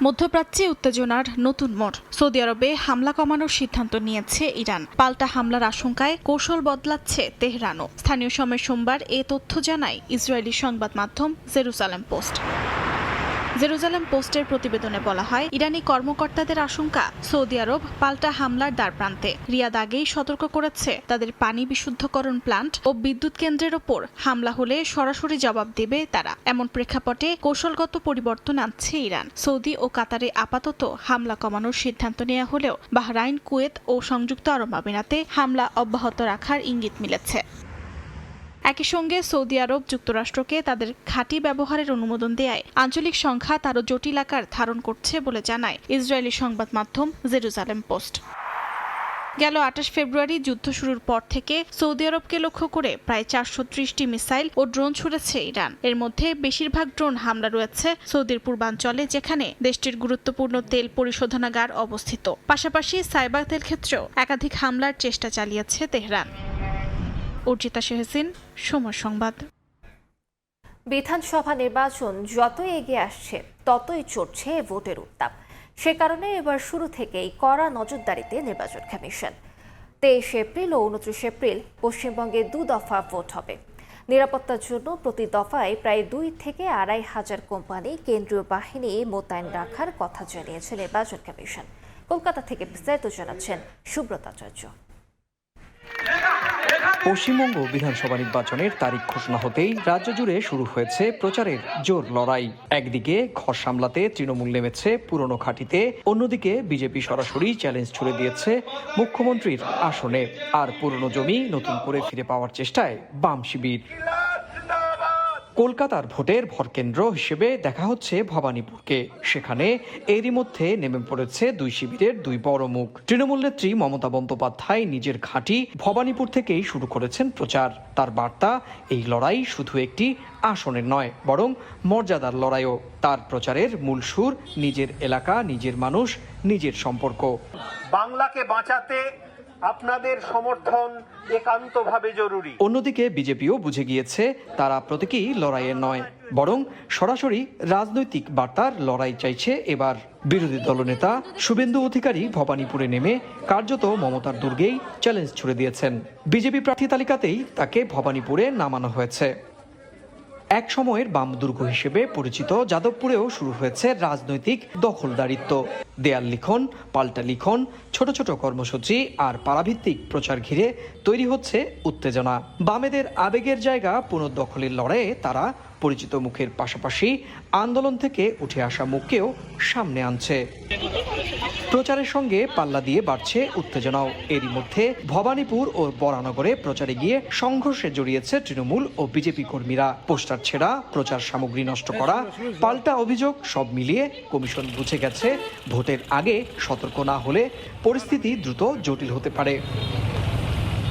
S20: মধ্যপ্রাচ্যে উত্তেজনার নতুন মোড়। সৌদি আরবে হামলা কমানোর সিদ্ধান্ত নিয়েছে ইরান। পাল্টা হামলার আশঙ্কায় কৌশল বদলাচ্ছে তেহরানও। স্থানীয় সময় সোমবার এ তথ্য জানায় ইসরায়েলি সংবাদ মাধ্যম জেরুজালেম পোস্ট। জেরুজালেম পোস্টের প্রতিবেদনে বলা হয়, ইরানি কর্মকর্তাদের আশঙ্কা সৌদি আরব পাল্টা হামলার দ্বারপ্রান্তে। রিয়াদ আগেই সতর্ক করেছে তাদের পানি বিশুদ্ধকরণ প্লান্ট ও বিদ্যুৎ কেন্দ্রের ওপর হামলা হলে সরাসরি জবাব দেবে তারা। এমন প্রেক্ষাপটে কৌশলগত পরিবর্তন আনছে ইরান। সৌদি ও কাতারে আপাতত হামলা কমানোর সিদ্ধান্ত নেওয়া হলেও বাহরাইন, কুয়েত ও সংযুক্ত আরব আমিরাতে হামলা অব্যাহত রাখার ইঙ্গিত মিলেছে। একই সঙ্গে সৌদি আরব যুক্তরাষ্ট্রকে তাদের ঘাঁটি ব্যবহারের অনুমোদন দেয়ায় আঞ্চলিক সংঘাত আরও জটিল আকার ধারণ করছে বলে জানায় ইসরায়েলি সংবাদ মাধ্যম জেরুজালেম পোস্ট। গেল 28 ফেব্রুয়ারি যুদ্ধ শুরুর পর থেকে সৌদি আরবকে লক্ষ্য করে প্রায় 430টি মিসাইল ও ড্রোন ছুড়েছে ইরান। এর মধ্যে বেশিরভাগ ড্রোন হামলা রয়েছে সৌদির পূর্বাঞ্চলে, যেখানে দেশটির গুরুত্বপূর্ণ তেল পরিশোধনাগার অবস্থিত। পাশাপাশি সাইবার তেল ক্ষেত্রেও একাধিক হামলার চেষ্টা চালিয়েছে তেহরান। অর্জিতা শেহসিন, সময় সংবাদ।
S3: বিধানসভা নির্বাচন যতই এগিয়ে আসছে ততই চড়ছে ভোটের উত্তাপ। সে কারণে এবার শুরু থেকেই কড়া নজরদারিতে নির্বাচন কমিশন। 23 এপ্রিল ও 29 এপ্রিল পশ্চিমবঙ্গে 2 দফা ভোট হবে। নিরাপত্তার জন্য প্রতি দফায় প্রায় 2 থেকে 2.5 হাজার কোম্পানি কেন্দ্রীয় বাহিনী মোতায়েন রাখার কথা জানিয়েছে নির্বাচন কমিশন। কলকাতা থেকে বিস্তারিত জানাচ্ছেন সুব্রত আচার্য।
S10: পশ্চিমবঙ্গ বিধানসভা নির্বাচনের তারিখ ঘোষণা হতেই রাজ্য জুড়ে শুরু হয়েছে প্রচারের জোর লড়াই। একদিকে ঘর সামলাতে তৃণমূল নেমেছে পুরনো ঘাঁটিতে, অন্যদিকে বিজেপি সরাসরি চ্যালেঞ্জ ছুড়ে দিয়েছে মুখ্যমন্ত্রীর আসনে। আর পুরনো জমি নতুন করে ফিরে পাওয়ার চেষ্টায় বাম শিবির। কলকাতার ভোটের ভরকেন্দ্র হিসেবে দেখা হচ্ছে ভবানীপুরকে। সেখানে এরই মধ্যে নেমে পড়েছে 2 শিবিরের 2 বড় মুখ। তৃণমূল নেত্রী মমতা বন্দ্যোপাধ্যায় নিজের ঘাঁটি ভবানীপুর থেকেই শুরু করেছেন প্রচার। তার বার্তা, এই লড়াই শুধু একটি আসনের নয়, বরং মর্যাদার লড়াইও। তার প্রচারের মূল সুর নিজের এলাকা, নিজের মানুষ, নিজের সম্পর্ক।
S12: বাংলাকে বাঁচাতে আপনাদের সমর্থন একান্তভাবে জরুরি।
S10: অন্যদিকে বিজেপিও বুঝে গিয়েছে তারা প্রতীকী লড়াইয়ের নয়, বরং সরাসরি রাজনৈতিক বার্তার লড়াই চাইছে এবার। বিরোধী দলনেতা শুভেন্দু অধিকারী ভবানীপুরে নেমে কার্যত মমতার দুর্গেই চ্যালেঞ্জ ছুড়ে দিয়েছেন। বিজেপি প্রার্থী তালিকাতেই তাকে ভবানীপুরে নামানো হয়েছে। এক সময়ের বাম দুর্গ হিসেবে পরিচিত যাদবপুরেও শুরু হয়েছে রাজনৈতিক দখলদারিত্ব। দেয়াল লিখন, পাল্টা লিখন, ছোট ছোট কর্মসূচি আর পাড়াভিত্তিক প্রচার ঘিরে তৈরি হচ্ছে উত্তেজনা। বামেদের আবেগের জায়গা পুনর্দখলের লড়াইয়ে তারা পরিচিত মুখের পাশাপাশি আন্দোলন থেকে উঠে আসা মুখকেও সামনে আনছে। প্রচারের সঙ্গে পাল্লা দিয়ে বাড়ছে উত্তেজনাও। এরই মধ্যে ভবানীপুর ও বরানগরে প্রচারে গিয়ে সংঘর্ষে জড়িয়েছে তৃণমূল ও বিজেপি কর্মীরা। পোস্টার ছেঁড়া, প্রচার সামগ্রী নষ্ট করা, পাল্টা অভিযোগ, সব মিলিয়ে কমিশন বুঝে গেছে ভোটের আগে সতর্ক না হলে পরিস্থিতি দ্রুত জটিল হতে পারে।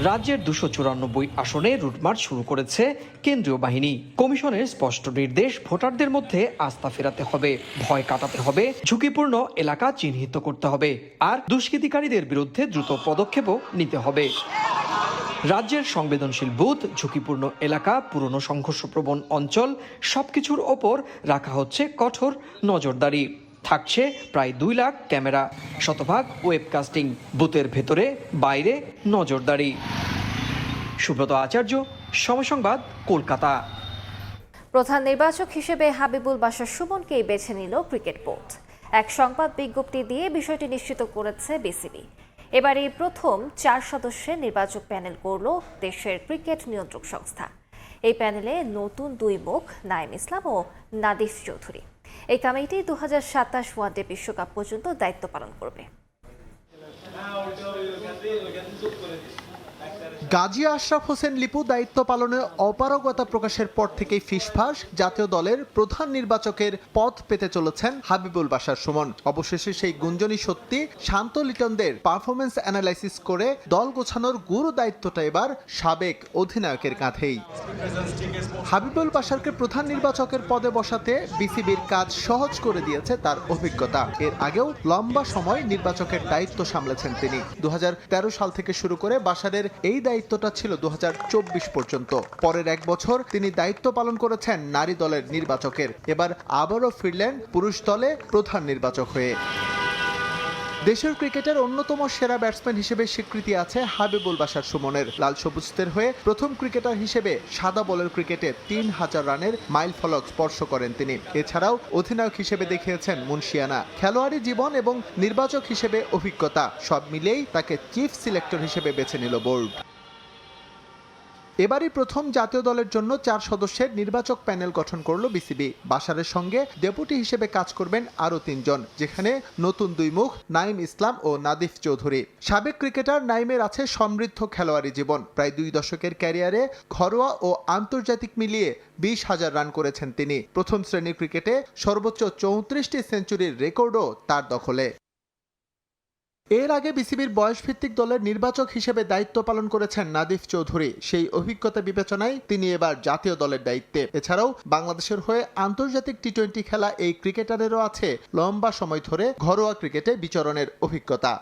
S10: রাজ্যের 294 আসনে রুটমার্চ শুরু করেছে কেন্দ্রীয় বাহিনী। কমিশনের স্পষ্ট নির্দেশ, ভোটারদের মধ্যে আস্থা ফেরাতে হবে, ভয় কাটাতে হবে, ঝুঁকিপূর্ণ এলাকা চিহ্নিত করতে হবে, আর দুষ্কৃতিকারীদের বিরুদ্ধে দ্রুত পদক্ষেপও নিতে হবে। রাজ্যের সংবেদনশীল বুথ, ঝুঁকিপূর্ণ এলাকা, পুরনো সংঘর্ষপ্রবণ অঞ্চল সবকিছুর ওপর রাখা হচ্ছে কঠোর নজরদারি। থাকছে প্রায় 2 লাখ ক্যামেরা, শতভাগ ওয়েবকাস্টিং, বুথের ভেতরে বাইরে নজরদারি। সুব্রত আচার্য, সময় সংবাদ, কলকাতা।
S3: প্রধান নির্বাচক হিসেবে হাবিবুল বাশার সুমনকেই বেছে নিল ক্রিকেট বোর্ড। এক সংবাদ বিজ্ঞপ্তি দিয়ে বিষয়টি নিশ্চিত করেছে বিসিবি। এবার এই প্রথম 4 সদস্যের নির্বাচক প্যানেল করল দেশের ক্রিকেট নিয়ন্ত্রক সংস্থা। এই প্যানেলে নতুন 2 মুখ, নাইম ইসলাম ও নাদিফ চৌধুরী। এই কমিটি 2027 ওয়ানডে বিশ্বকাপ পর্যন্ত দায়িত্ব পালন করবে।
S14: গাজী আশরাফ হোসেন লিপু দায়িত্ব পালনে অপারগতা প্রকাশের পর থেকেই ফিসফাস জাতীয় দলের প্রধান নির্বাচকের পদ পেতে চলেছেন হাবিবুল বাশার সুমন। অবশেষে সেই গুঞ্জনই সত্যি, শান্ত লিটনদের পারফরমেন্স অ্যানালাইসিস করে দল গোছানোর গুরু দায়িত্বটা এবার সাবেক অধিনায়কের কাঁধেই। হাবিবুল বাশারকে প্রধান নির্বাচকের পদে বসাতে বিসিবির কাজ সহজ করে দিয়েছে তার অভিজ্ঞতা। এর আগেও লম্বা সময় নির্বাচকের দায়িত্ব সামলেছেন তিনি। 2013 সাল থেকে শুরু করে বাশারের এই দায়িত্বটা ছিল 2024 পর্যন্ত। পরের 1 বছর তিনি দায়িত্ব পালন করেছেন নারী দলের নির্বাচকের। এবার আবারও ফিরলেন পুরুষ দলে প্রধান নির্বাচক হয়ে। দেশের ক্রিকেটের অন্যতম সেরা ব্যাটসম্যান হিসেবে স্বীকৃতি আছে হাবিবুল বাশার সুমনের। লাল সবুজদের হয়ে প্রথম ক্রিকেটার হিসেবে সাদা বলের ক্রিকেটে ৩,০০০ রানের মাইল ফলক স্পর্শ করেন তিনি। এছাড়াও অধিনায়ক হিসেবে দেখিয়েছেন মুন্সিয়ানা। খেলোয়াড়ি জীবন এবং নির্বাচক হিসেবে অভিজ্ঞতা সব মিলিয়েই তাকে চিফ সিলেক্টর হিসেবে বেছে নিল বোর্ড। এবারই প্রথম জাতীয় দলের জন্য 4 সদস্যের নির্বাচক প্যানেল গঠন করল বিসিবি। বাশারের সঙ্গে ডেপুটি হিসেবে কাজ করবেন আরও 3 জন, যেখানে নতুন 2 মুখ নাইম ইসলাম ও নাদিফ চৌধুরী। সাবেক ক্রিকেটার নাইমের আছে সমৃদ্ধ খেলোয়াড়ি জীবন। প্রায় 2 দশকের ক্যারিয়ারে ঘরোয়া ও আন্তর্জাতিক মিলিয়ে 20,000 রান করেছেন তিনি। প্রথম শ্রেণীর ক্রিকেটে সর্বোচ্চ 34টি সেঞ্চুরির রেকর্ডও তার দখলে। এর আগে বিসিবির বয়সভিত্তিক দলের নির্বাচক হিসেবে দায়িত্ব পালন করেছেন নাদিফ চৌধুরী। সেই অভিজ্ঞতা বিবেচনায় তিনি এবার জাতীয় দলের দায়িত্বে। এছাড়াও বাংলাদেশের হয়ে আন্তর্জাতিক টি-20 খেলা এই ক্রিকেটারেরও আছে লম্বা সময় ধরে ঘরোয়া ক্রিকেটে বিচরণের অভিজ্ঞতা।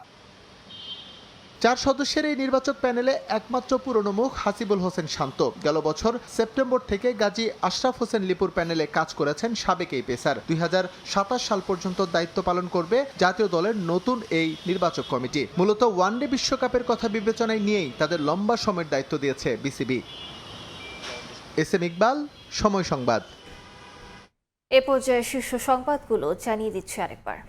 S14: 4 সদস্যের এই নির্বাচক প্যানেলে একমাত্র পুরনো মুখ হাসিবুল হোসেন শান্ত। গেল বছর সেপ্টেম্বর থেকে গাজী আশরাফ হোসেন লিপুর প্যানেলে কাজ করেছেন সাবেক এই পেসার। 2027 সাল পর্যন্ত দায়িত্ব পালন করবে জাতীয় দলের নতুন এই নির্বাচক কমিটি। মূলত ওয়ানডে বিশ্বকাপের কথা বিবেচনায় নিয়েই তাদের লম্বা সময়ের দায়িত্ব দিয়েছে বিসিবি। এস এম ইকবাল, সময় সংবাদ।
S3: এ পর্যায়ে শীর্ষ সংবাদগুলো জানিয়ে দিচ্ছে আরেকবার।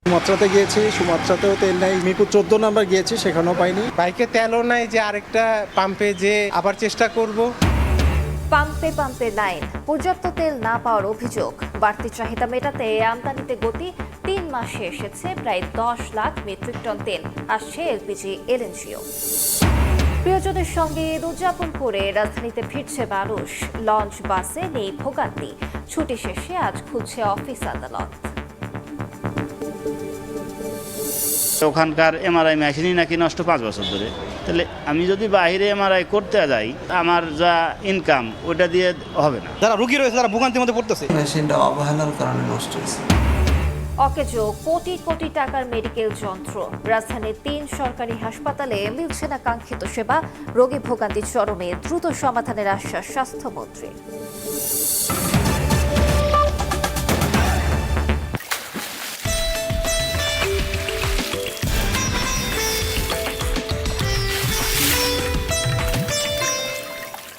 S11: সুমাত্রাতে গিয়েছি, সুমাত্রাতেও তেল নাই। মিরপুর 14 নাম্বার গিয়েছি, সেখানেও পাইনি। বাইকে তেলও নাই যে আরেকটা পাম্পে যে আবার চেষ্টা করব।
S3: পাম্পে পাম্পে লাইন, পর্যাপ্ত তেল না পাওয়ার অভিযোগ। বাড়তি চাহিদা মেটাতে আমদানিতে গতি। 3 মাসে এসেছে প্রায় 10 লাখ মেট্রিক টন তেল। আসছে এলপিজি এলএনজিও। প্রিয়জনের সঙ্গে ঈদ উদযাপন করে রাজধানীতে ফিরছে মানুষ। লঞ্চ বাসে নেই ভোগান্তি। ছুটি শেষে আজ খুলছে অফিস আদালত।
S5: ওখানকার এমআরআই মেশিনই নাকি নষ্ট 5 বছর ধরে। তাহলে আমি যদি বাইরে এমআরআই করতে যাই, আমার যা ইনকাম ওটা দিয়ে হবে না।
S7: যারা রোগী রয়েছে তারা ভোগান্তির মধ্যে পড়তেছে।
S15: মেশিনটা অবহেলার কারণে নষ্ট হয়েছে।
S3: অকেজো কোটি কোটি টাকার মেডিকেল যন্ত্র। রাজধানীর 3 সরকারি হাসপাতালে মিলছে না কাঙ্ক্ষিত সেবা। রোগী ভোগান্তি চরমে, দ্রুত সমাধানের আশ্বাস স্বাস্থ্যমন্ত্রী।